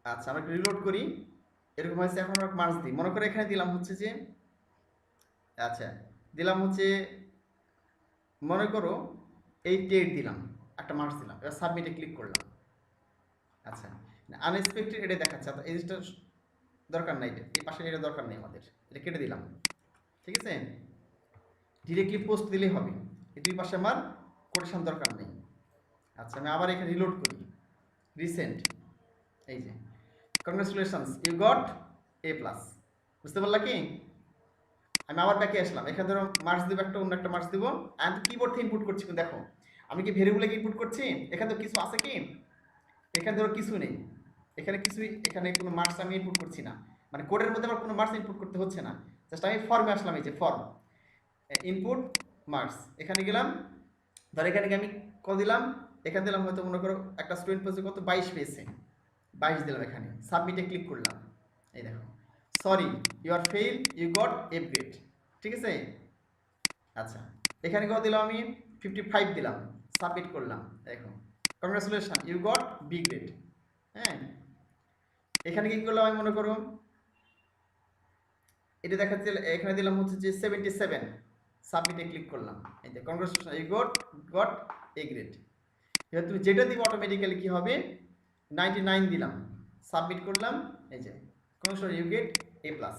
আচ্ছা আমরা রিলোড করি, এরকম হয়েছে। এখন আমরা মার্কস দিই, মনে করে এখানে দিলাম হচ্ছে যে, আচ্ছা দিলাম হচ্ছে, মনে করো এই টেট দিলাম, একটা মার্কস দিলাম, এবার সাবমিটে ক্লিক করলাম। আচ্ছা আনএক্সপেক্টেড এটা দেখাচ্ছে, এই জিনিসটা দরকার নাই, এই পাশে এটা দরকার নেই আমাদের, এটা কেটে দিলাম, ঠিক আছে। ডিরেক্টলি পোস্ট দিলেই হবে, এই দুই পাশে আমার কোটেশন দরকার নেই। আচ্ছা আমি আবার এখানে রিলোড করি, রিসেন্ট, এই যে congratulations you got A plus, বুঝতে পারলা কি। আমি আবার ব্যাকে আসলাম, এখানে ধরো মার্কস দেবো, একটা অন্য একটা মার্কস দেবো, আমি কিবোর্ড থেকে ইনপুট করছি, দেখো আমি কি ভেরিয়েবলে ইনপুট করছি, এখানে তো কিছু আছে কি, এখানে ধরো কিছু নেই, এখানে কিছুই, এখানে কোনো মার্কস আমি ইনপুট করছি না, মানে কোডের মধ্যে আমার কোনো মার্কস ইনপুট করতে হচ্ছে না, জাস্ট আমি ফর্মে আসলাম, এই যে ফর্ম ইনপুট মার্কস, এখানে গেলাম, ধর এখানে আমি কত দিলাম, এখানে দিলাম হয়তো মনে করো একটা স্টুডেন্ট পেয়েছে কত 22 পেয়েছে, 22 দিলাম, এখানে সাবমিটে ক্লিক করলাম, এই দেখো sorry you are fail you got F grade, ঠিক আছে। আচ্ছা এখানে কত দিলাম আমি 55 দিলাম, সাবমিট করলাম, দেখো congratulation you got B grade, হ্যাঁ। এখানে কি করলাম আমি, মনে করো এটা দেখাচ্ছে, এখানে দিলাম হচ্ছে যে 77, সাবমিটে ক্লিক করলাম, এই যে congratulation you got A grade. এবার তুমি যেটা দিবে অটোমেটিক্যালি কি হবে, 99 দিলাম, সাবমিট করলাম, এই যে congratulation you get A plus.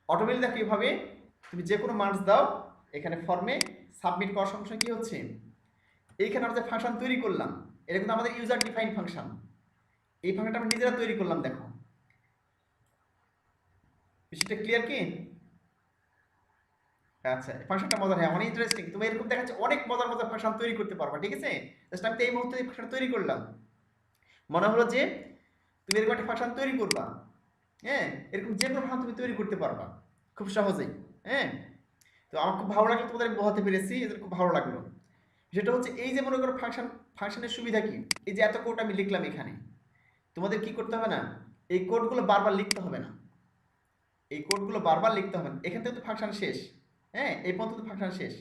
Automatic দেখো এইভাবে তুমি যে কোনো মার্কস দাও, এখানে ফর্মে সাবমিট করার সঙ্গে সঙ্গে কী হচ্ছে, এইখানে আমরা যে ফাংশন তৈরি করলাম, এটা কিন্তু আমাদের ইউজার ডিফাইন ফাংশন, এই ফাংশনটা আমরা নিজেরা তৈরি করলাম, দেখো বিষয়টা ক্লিয়ার কি। আচ্ছা ফাংশনটা মজার, হ্যাঁ অনেক ইন্টারেস্টিং, তুমি এরকম দেখাচ্ছে অনেক মজার মজার ফাংশন তৈরি করতে পারবা, ঠিক আছে। জাস্ট আমি তো এই মুহূর্তে এই ফাংশন তৈরি করলাম, মনে হলো যে তুমি এরকম একটা ফাংশন তৈরি করবা, হ্যাঁ এরকম যে কোনো ফাংশন তুমি তৈরি করতে পারবা খুব সহজেই, হ্যাঁ। তো আমার খুব ভালো লাগলো, তোমাদের বোঝাতে পেরেছি, এদের খুব ভালো লাগলো। সেটা হচ্ছে এই যে মনে করো ফাংশনের সুবিধা কি, এই যে এত কোড আমি লিখলাম এখানে, তোমাদের কি করতে হবে না, এই কোডগুলো বারবার লিখতে হবে না, এই কোডগুলো বারবার লিখতে হবে না, এখান থেকে তো ফাংশন শেষ, হ্যাঁ এই পর্যন্ত ফাংশন শেষ।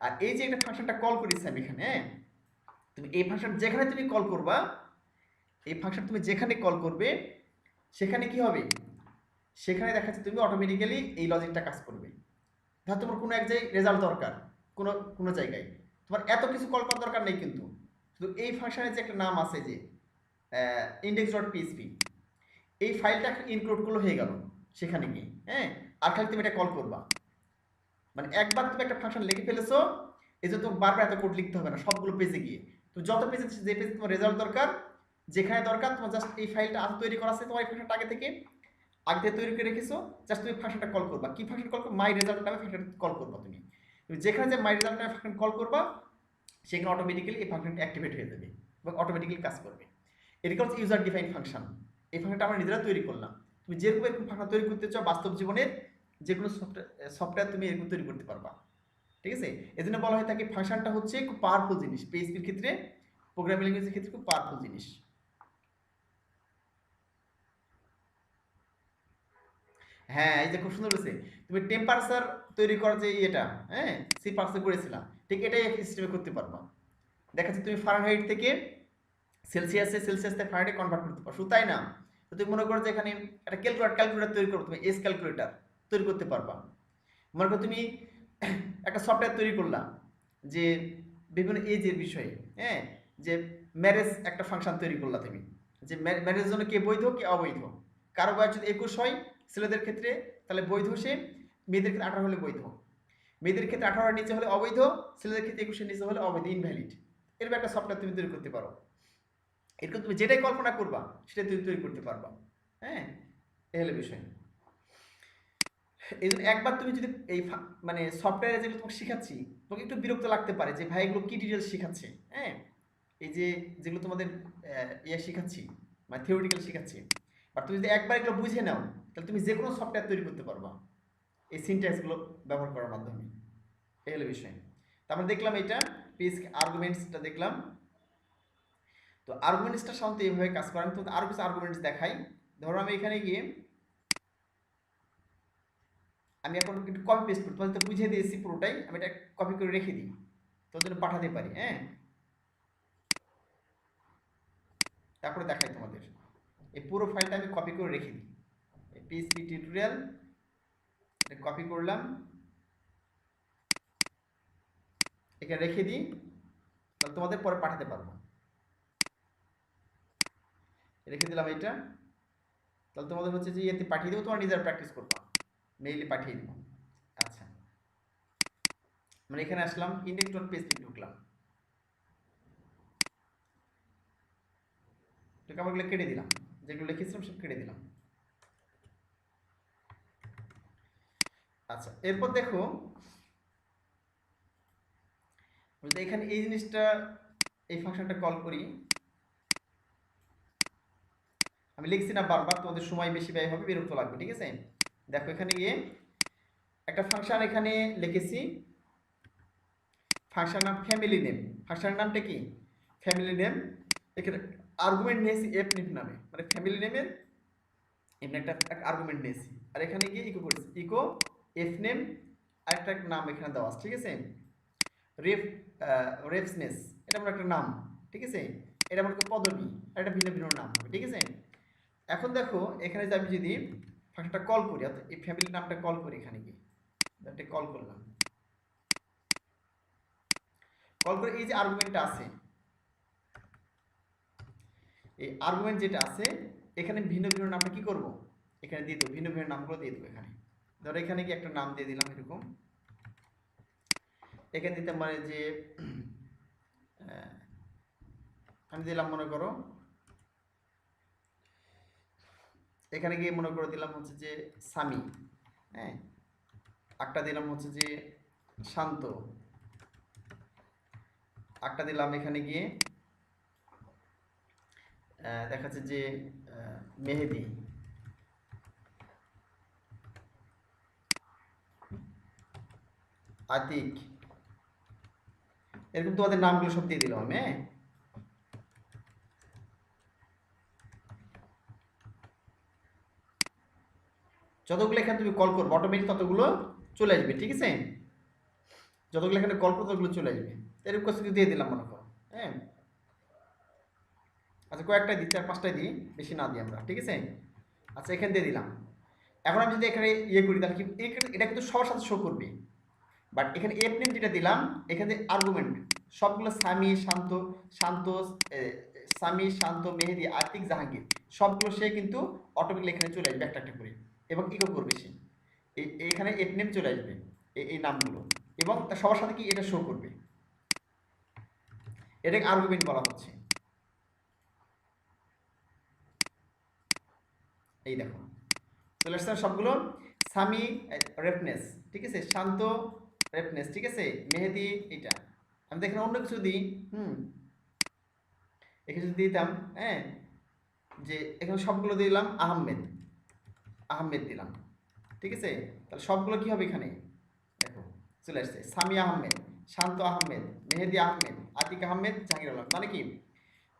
আর এই যে একটা ফাংশনটা কল করেছি আমি এখানে, হ্যাঁ তুমি এই ফাংশন যেখানে তুমি কল করবা, এই ফাংশন তুমি যেখানে কল করবে সেখানে কি হবে, সেখানে দেখা যাচ্ছে তুমি অটোমেটিক্যালি এই লজিকটা কাজ করবে। ধর তোমার কোনো এক জায়গায় রেজাল্ট দরকার, কোনো কোনো জায়গায় তোমার এত কিছু কল করার দরকার নেই, কিন্তু শুধু এই ফাংশনের যে একটা নাম আছে যে index.php, এই ফাইলটা ইনক্লুড করলে হয়ে গেল সেখানে গিয়ে। হ্যাঁ, আর খালি তুমি এটা কল করবা, মানে একবার তুমি একটা ফাংশন লিখে ফেলেছো, এই জন্য তোমাকে বারবার এত কোড লিখতে হবে না সবগুলো পেজে গিয়ে। তো যত পেজে, যে পেজে তোমার রেজাল্ট দরকার, যেখানে দরকার তোমার জাস্ট এই ফাইলটা তৈরি করা আছে তোমার এই ফাংশনটা আগে থেকে তৈরি করে রেখেছো, জাস্ট তুমি ফাংশনটা কল করবা। কি ফাংশন কল করবা? মাই রেজাল্ট নামে ফাংশন কল করবা। তুমি যেখানে যে মাই রেজাল্ট নামে ফাংশন কল করবা, সেখানে অটোমেটিক্যালি এই ফাংশনটা অ্যাক্টিভেট হয়ে যাবে এবং অটোমেটিক্যালি কাজ করবে। এটা হচ্ছে ইউজার ডিফাইন ফাংশন। এই ফাংশনটা আমরা নিজেরা তৈরি করলাম। তুমি যেরকম এরকম ফাংশন তৈরি করতে চাও বাস্তব জীবনের যে কোনো সফটওয়্যার তুমি এরকম তৈরি করতে পারবা। ঠিক আছে, এই জন্য বলা হয় থাকে ফাংশনটা হচ্ছে খুব পাওয়ারফুল জিনিস, পিএইচপির ক্ষেত্রে, প্রোগ্রামিং ল্যাঙ্গুয়েজের ক্ষেত্রে খুব পাওয়ারফুল জিনিস। হ্যাঁ, এই যে খুব সুন্দর বলছে, তুমি টেম্পারেচার তৈরি করার যে এটা, হ্যাঁ সি পার্সে করেছিলাম, ঠিক এটাই সিস্টেমে করতে পারবা। দেখা যাচ্ছে তুমি ফারেনহাইট থেকে সেলসিয়াস থেকে ফারেনহাইটে কনভার্ট করতে পারো। শুধু তাই না, তো তুমি মনে করো যে এখানে একটা ক্যালকুলেটর তৈরি করো, তুমি এস ক্যালকুলেটর তৈরি করতে পারবা। মনে করো তুমি একটা সফটওয়্যার তৈরি করলা যে বিভিন্ন এজের বিষয়ে, হ্যাঁ, যে ম্যারেজ একটা ফাংশন তৈরি করলা তুমি, যে ম্যারেজের জন্য কে বৈধ কে অবৈধ। কারো বয়স যদি 21 হয় ছেলেদের ক্ষেত্রে তাহলে বৈধ সে, মেয়েদের ক্ষেত্রে 18 হলে বৈধ, মেয়েদের ক্ষেত্রে 18 নিচে হলে অবৈধ, ছেলেদের ক্ষেত্রে 21 নিচে হলে অবৈধ, ইনভ্যালিড। এরকম একটা সফটওয়্যার তুমি তৈরি করতে পারো। এরকম তুমি যেটাই কল্পনা করবা সেটাই তুমি তৈরি করতে পারবা। হ্যাঁ, এই হলো বিষয়। এই জন্য একবার তুমি যদি এই মানে সফটওয়্যারে যেগুলো তোমাকে শেখাচ্ছি, তোমাকে একটু বিরক্ত লাগতে পারে যে ভাই এগুলো কি ডিটেলস শেখাচ্ছে। হ্যাঁ, এই যে যেগুলো তোমাদের শেখাচ্ছি, মানে থিওরিটিক্যাল শেখাচ্ছি, বাট তুমি যদি একবার এগুলো বুঝে নাও তাহলে তুমি যে কোনো সফটওয়্যার তৈরি করতে পারবা এই সিনট্যাক্সগুলো ব্যবহার করার মাধ্যমে। এই হলো বিষয়। তারপরে দেখলাম এটা পেজ আর্গুমেন্টসটা দেখলাম। তো আর্গুমেন্টসটা সাধারণত এইভাবে কাজ করে। আমি তোমাকে আরও কিছু আর্গুমেন্টস দেখাই। ধরো আমি এখানে গিয়ে আমি এখন একটু কপি পেস্ট করি, তোমাদের তো বুঝিয়ে দিয়েছি পুরোটাই, আমি এটা কপি করে রেখে দিই, তোর জন্য পাঠাতে পারি। হ্যাঁ, তারপরে দেখাই তোমাদের। এই পুরো ফাইলটা আমি কপি করে রেখে দিই, এই পিএইচপি টিউটোরিয়াল কপি করলাম, এখানে রেখে দিই, তাহলে তোমাদের পরে পাঠাতে পারবো। রেখে দিলাম এটা, তাহলে তোমাদের হচ্ছে যে ইয়েতে পাঠিয়ে দেবো, তোমার নিজের প্র্যাকটিস করবা, মেইলে পাঠিয়ে দেবো। আচ্ছা, মানে এখানে আসলাম, index.php ঢুকলাম, কাপড়গুলো কেটে দিলাম, যেগুলো লিখেছিলাম সব কেটে দিলাম। আচ্ছা, এরপর দেখো এখানে এই জিনিসটা, এই ফাংশনটা কল করি, আমি লিখছি না বারবার, তোমাদের সময় বেশি ব্যয় হবে, বিরক্ত লাগবে। ঠিক আছে, দেখো এখানে গিয়ে একটা ফাংশন এখানে লিখেছি, ফাংশন নাম ফ্যামিলি নেম। ফাংশনের নামটা কি? Family name. এখানে আর্গুমেন্ট নিয়েছি এফ নেম নামে, মানে ফ্যামিলি নেমের এমনি একটা আর্গুমেন্ট নিয়েছি, আর এখানে গিয়ে ইকো করেছি, ইকো এফ নেম, আর একটা নাম এখানে দেওয়া আছে। ঠিক আছে, রেফ রেফসনেস, এটা আমার একটা নাম। ঠিক আছে, এটা আমার পদবি, আর এটা ভিন্ন ভিন্ন নাম হবে। ঠিক আছে, এখন দেখো এখানে যে আমি যদি ফাংশনটা কল করি, অর্থাৎ এই ফ্যামিলি নামটা কল করি, এখানে গিয়ে এটা কল করলাম, কল করে এই যে আর্গুমেন্টটা আছে, এই আর্গুমেন্ট যেটা আছে এখানে ভিন্ন ভিন্ন নামটা কি করব, এখানে দিয়ে দেবো, ভিন্ন ভিন্ন নামগুলো দিয়ে দেবো। এখানে ধরো এখানে কি একটা নাম দিয়ে দিলাম এরকম, এখানে দিতে মানে যে আমি দিলাম মনে করো, এখানে গিয়ে মনে করে দিলাম হচ্ছে যে সামি, হ্যাঁ, একটা দিলাম হচ্ছে যে শান্ত, একটা দিলাম এখানে গিয়ে দেখাচ্ছে যে মেহেদি, আতিক, এরকম তোমাদের নামগুলো সব দিয়ে দিলাম আমি। হ্যাঁ, যতগুলো এখানে তুমি কল করবো অটোমেটিক ততগুলো চলে আসবে। ঠিক আছে, যতগুলো এখানে কল করবো ততগুলো চলে আসবে, এরকম কিছু দিয়ে দিলাম মনে করো। হ্যাঁ, আচ্ছা কয়েকটা দিই, 4-5টাই দিই, বেশি না দিই আমরা। ঠিক আছে, আচ্ছা এখানে দিয়ে দিলাম, এখন আমি যদি এখানে ইয়ে করি তাহলে কি এটা কিন্তু সবার সাথে শো করবে, বাট এখানে এফ নেম যেটা দিলাম এখানে আর্গুমেন্ট সবগুলো সামি শান্ত শান্ত সামি শান্ত মেহেদি আতিক জাহাঙ্গীর সবগুলো সে কিন্তু অটোমেটিক্যালি এখানে চলে আসবে একটা একটা করে এবং ইকো করবে সে এখানে এফ নেম চলে আসবে এই নামগুলো এবং সবার সাথে কি এটা শো করবে, এটাকে আর্গুমেন্ট বলা হচ্ছে। এই দেখো চলে আসছে সবগুলো। সামি রেফনেস, ঠিক আছে, শান্ত রেফনেস, ঠিক আছে, মেহেদি এটা। আমি তো এখানে অন্য কিছু দিই, এখানে যদি দিতাম, হ্যাঁ, যে এখানে সবগুলো দিলাম আহমেদ, আহমেদ দিলাম, ঠিক আছে, তাহলে সবগুলো কি হবে এখানে দেখো চলে আসছে সামি আহমেদ, শান্ত আহমেদ, মেহেদি আহমেদ, আতিক আহমেদ, জাহাঙ্গীর আলম। মানে কি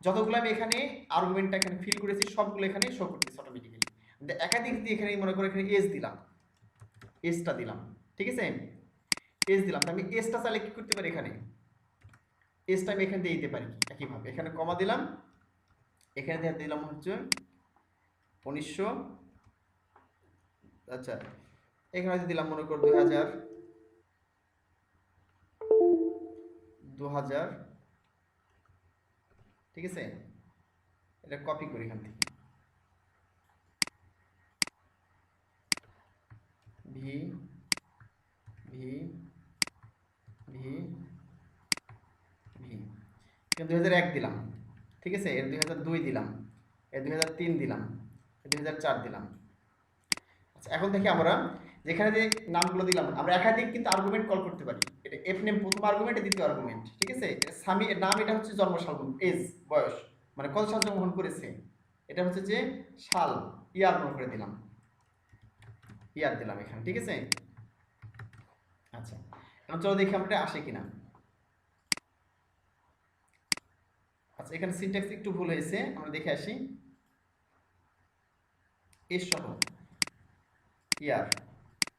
যতগুলো আমি এখানে আর্গুমেন্টটা এখানে ফিল করেছি সবগুলো এখানে শো করতেছে অটোমেটিক্যালি। একাধিক দিয়ে এখানে মনে করো এখানে এস দিলাম, এসটা দিলাম, ঠিক আছে, এস দিলাম। আমি এসটা চাইলে কি করতে পারি, এখানে এসটা আমি এখানে দিয়ে দিতে পারি একইভাবে। এখানে কমা দিলাম, এখানে দিয়ে দিলাম হচ্ছে 1900, আচ্ছা এখানে দিলাম মনে করো 2000, ঠিক আছে, এটা কপি করি এখান থেকে, ভি ভি ভি ভি 2001 দিলাম, ঠিক আছে, এর 2002 দিলাম, এর 2003 দিলাম, এর 2004 দিলাম। আচ্ছা এখন দেখি আমরা যেখানে যে নামগুলো দিলাম আমরা একাধিক কিন্তু আর্গুমেন্ট কল করতে পারি। এটা এফ নেম প্রথম আর্গুমেন্ট, দ্বিতীয় আর্গুমেন্ট, ঠিক আছে। স্বামী এর নাম, এটা হচ্ছে জন্মসাল, এজ বয়স, মানে কত সাল জন্মগ্রহণ করেছে, এটা হচ্ছে যে সাল, ইয়ার মনে করে দিলাম, ইয়ার দিলাম এখানে, ঠিক আছে। আচ্ছা এখন চলো দেখি আমরা আসে কিনা। আচ্ছা এখানে সিনট্যাক্স একটু ভুল হয়েছে, আমরা দেখে আসি। এস সহ ইয়ার,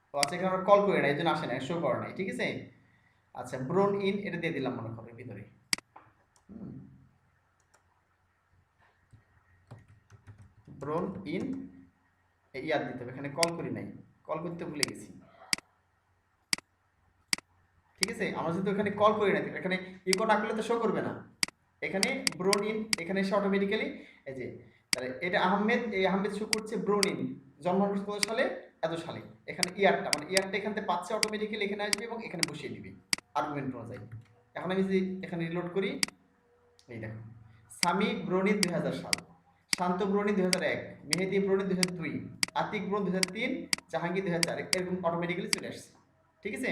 তো আচ্ছা এখানে আমরা কল করি না এই জন্য আসে না, শো করে নাই, ঠিক আছে। আচ্ছা ব্রোন ইন এটা দিয়ে দিলাম মনে করো ভিতরে, ব্রোন ইন ইয়ার দিতে হবে, এখানে কল করি নাই, কল করতে ভুলে গেছি, ঠিক আছে। আমরা যেহেতু এখানে কল করি না, এখানে ইকো না করলে তো শো করবে না। এখানে ব্রোন ইন এখানে এসে অটোমেটিক্যালি এই যে তাহলে এটা আহমেদ, এই আহমেদ শো করছে ব্রোন ইন, জন্মগ্রহণ কত সালে, এত সালে, এখানে ইয়ারটা মানে ইয়ারটা এখান থেকে পাচ্ছে অটোমেটিক্যালি এখানে আসবে এবং এখানে বসিয়ে দিবে আর্গুমেন্ট অনুযায়ী। এখন আমি যদি এখানে রিলোড করি, এই দেখো সামি ব্রোনি 2000 সাল, শান্ত ব্রোনি 2001, মেহেদি ব্রোনি 2002, আতিক ব্রোন 2003, জাহাঙ্গীর 2004, এরকম অটোমেটিক্যালি চলে আসছে, ঠিক আছে।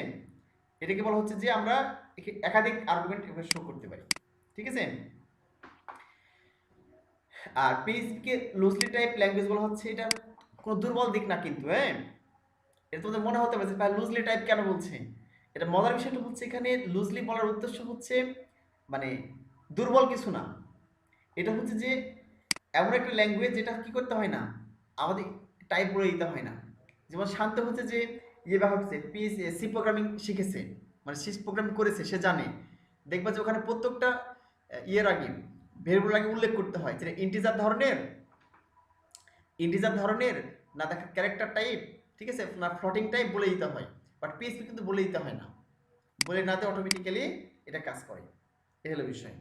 এটাকে বলা হচ্ছে যে আমরা একাধিক আর্গুমেন্ট এভাবে শো করতে পারি, ঠিক আছে। আর পিএইচপি লুজলি টাইপ ল্যাঙ্গুয়েজ বলা হচ্ছে, এটা কোনো দুর্বল দিক না কিন্তু, হ্যাঁ, এটা তোমাদের মনে হতে পারে ভাই লুজলি টাইপ কেন বলছে। এটা মজার বিষয়টা হচ্ছে এখানে লুজলি বলার উদ্দেশ্য হচ্ছে মানে দুর্বল কিছু না, এটা হচ্ছে যে এমন একটা ল্যাঙ্গুয়েজ যেটা কি করতে হয় না, আমাদের টাইপ করে দিতে হয় না। যেমন শান্ত হচ্ছে যে ইয়ে ব্যবহার করছে সি প্রোগ্রামিং শিখেছে, মানে সি প্রোগ্রামিং করেছে, সে জানে। দেখবা যে ওখানে প্রত্যেকটা ইয়ের আগে ভেরিয়েবল আগে উল্লেখ করতে হয় যেটা ইন্টিজার ধরনের না দেখা ক্যারেক্টার টাইপ, ঠিক আছে, না ফ্লোটিং টাইপ বলে দিতে হয়। বাট পিএইচপি কিন্তু বলে দিতে হয় না, বলে নাতে অটোমেটিক্যালি এটা কাজ করে, এ হলো বিষয়।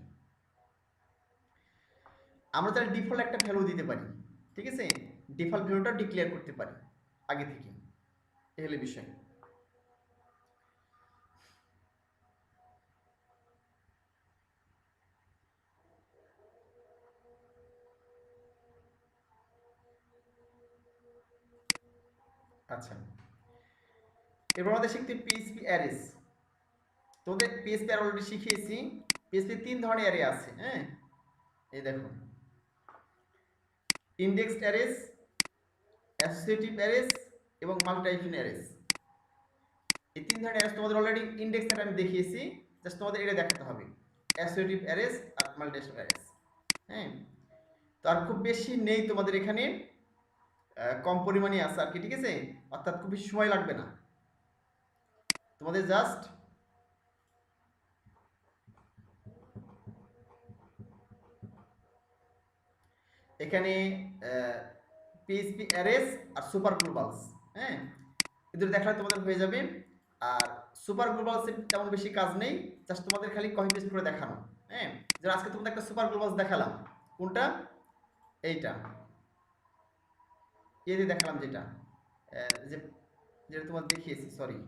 আমরা তাহলে ডিফল্ট একটা ভ্যালু দিতে পারি, ঠিক আছে, ডিফল্ট ভ্যালুটা ডিক্লেয়ার করতে পারি আগে থেকে, এ হলো বিষয়। আচ্ছা এবার আমাদের শিখতে পিএইচপি অ্যারেস। তোমাদের পিএইচপি অ্যারে অলরেডি শিখিয়েছি। পিএইচপি 3 ধরনের অ্যারে আছে, হ্যাঁ, এই দেখো ইন্ডেক্সড অ্যারেস, অ্যাসোসিয়েটিভ অ্যারেস এবং মাল্টি-ডাইমেনশনাল অ্যারেস। এই 3 ধরনের অ্যারেস তোমাদের অলরেডি ইন্ডেক্স অ্যারে আমি দেখিয়েছি, জাস্ট তোমাদের এটা দেখাতে হবে, অ্যাসোসিয়েটিভ অ্যারেস আর মাল্টি-ডাইমেনশনাল অ্যারেস, হ্যাঁ। তো আর খুব বেশি নেই তোমাদের এখানে, কম পরিমাণে আছে আর কি, ঠিক আছে, অর্থাৎ খুব বেশি সময় লাগবে না তোমাদের, জাস্ট এখানে পিএইচপি অ্যারেস আর সুপার গ্লোবালস, হ্যাঁ, এদের দেখলে তোমাদের হয়ে যাবে। আর সুপার গ্লোবালসের তেমন বেশি কাজ নেই, জাস্ট তোমাদের খালি কপি পেস্ট করে দেখানো। হ্যাঁ, যেমন আজকে তোমাদের একটা সুপার গ্লোবালস দেখালাম, কোনটা? এইটা, এই যে দেখালাম যেটা, যে যেটা তোমার দেখিয়েছি, সরি।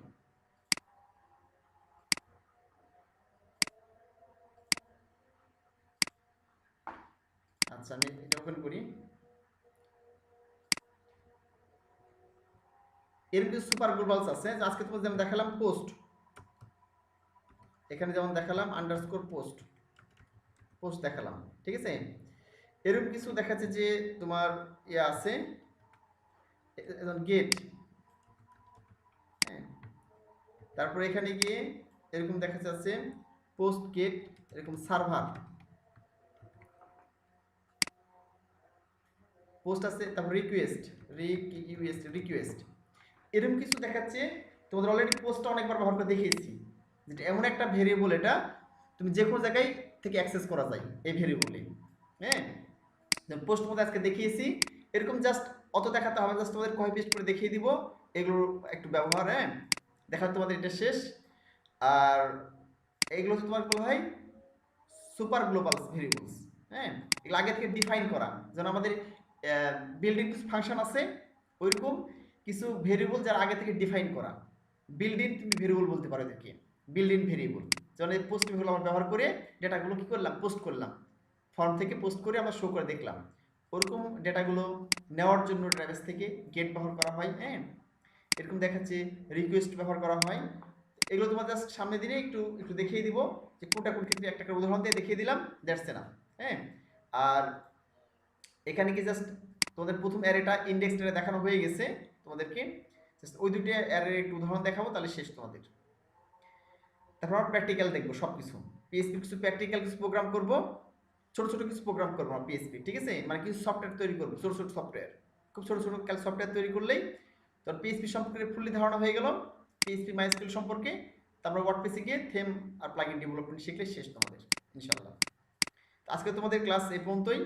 আচ্ছা, আমি এটা ওপেন করি। এর কিছু সুপার গ্লোবালস আছে, আজকে তোমাদের যেমন দেখালাম পোস্ট, এখানে যেমন দেখালাম আন্ডারস্কোর পোস্ট, পোস্ট দেখালাম, ঠিক আছে। এরকম কিছু দেখাচ্ছে যে তোমার ইয়ে আছে, গেট, হ্যাঁ, তারপরে এখানে গিয়ে এরকম দেখা যাচ্ছে পোস্ট গেট, এরকম সার্ভার পোস্ট আছে, তারপর রিকোয়েস্ট, রিকোয়েস্ট, এরকম কিছু দেখাচ্ছে। তোমাদের অলরেডি পোস্টটা অনেকবার ব্যবহার করে দেখিয়েছি, যেটা এমন একটা ভেরিয়েবল, এটা তুমি যে কোনো জায়গায় থেকে অ্যাক্সেস করা যায় এই ভেরিয়েবলে। হ্যাঁ, পোস্ট মধ্যে আজকে দেখিয়েছি, এরকম জাস্ট অত দেখাতে হবে, জাস্ট তোমাদের কপি পেস্ট করে দেখিয়ে দিব এগুলোর একটু ব্যবহার। হ্যাঁ, দেখা তোমাদের এটা শেষ। আর এগুলো হচ্ছে তোমার বলা হয় সুপার গ্লোবাল ভেরিয়েবলস। হ্যাঁ, এগুলো আগে থেকে ডিফাইন করা, যেন আমাদের বিল্ডিং কিছু ফাংশন আছে, ওইরকম কিছু ভেরিয়েবল যারা আগে থেকে ডিফাইন করা। বিল্ডিং তুমি ভেরিয়েবল বলতে পারো এদেরকে, বিল্ডিং ভেরিয়েবল। যেমন এই পোস্ট ভেরিয়েবল আমরা ব্যবহার করে ডেটাগুলো কি করলাম, পোস্ট করলাম, ফর্ম থেকে পোস্ট করে আমরা শো করে দেখলাম। ওরকম ডেটাগুলো নেওয়ার জন্য ডেটাবেস থেকে গেট ব্যবহার করা হয়। হ্যাঁ, এরকম দেখাচ্ছে রিকোয়েস্ট ব্যবহার করা হয়। এগুলো তোমার জাস্ট সামনে দিনে একটু একটু দেখিয়ে দিব যে কোনটা কোন ক্ষেত্রে একটা একটা উদাহরণ দিয়ে দেখিয়ে দিলাম, দ্যাটস এনাফ। হ্যাঁ, আর এখানে কি জাস্ট তোমাদের প্রথম অ্যারেটা ইন্ডেক্স ডেটা দেখানো হয়ে গেছে তোমাদেরকে, জাস্ট ওই দুটো অ্যারের একটু উদাহরণ দেখাবো, তাহলে শেষ তোমাদের। তারপর আমরা প্র্যাকটিক্যাল দেখবো সব কিছু, পিএইচপি কিছু প্র্যাকটিক্যাল কিছু প্রোগ্রাম করব, ছোট ছোট কিছু প্রোগ্রাম করবো আমরা পিএইচপি, ঠিক আছে, মানে কিছু সফটওয়্যার তৈরি করবো, ছোট ছোট সফটওয়্যার, খুব ছোট ছোট সফটওয়্যার তৈরি করলেই তোর পিএইচপি সম্পর্কে ফুললি ধারণা হয়ে গেল, পিএইচপি মাইস্কুল সম্পর্কে। তারপর ওয়ার্ডপ্রেসে গিয়ে থেম আর প্লাগইন ডেভেলপমেন্ট শিখলে শেষ তোমাদের, ইনশাআল্লাহ। আজকে তোমাদের ক্লাস এই পর্যন্তই।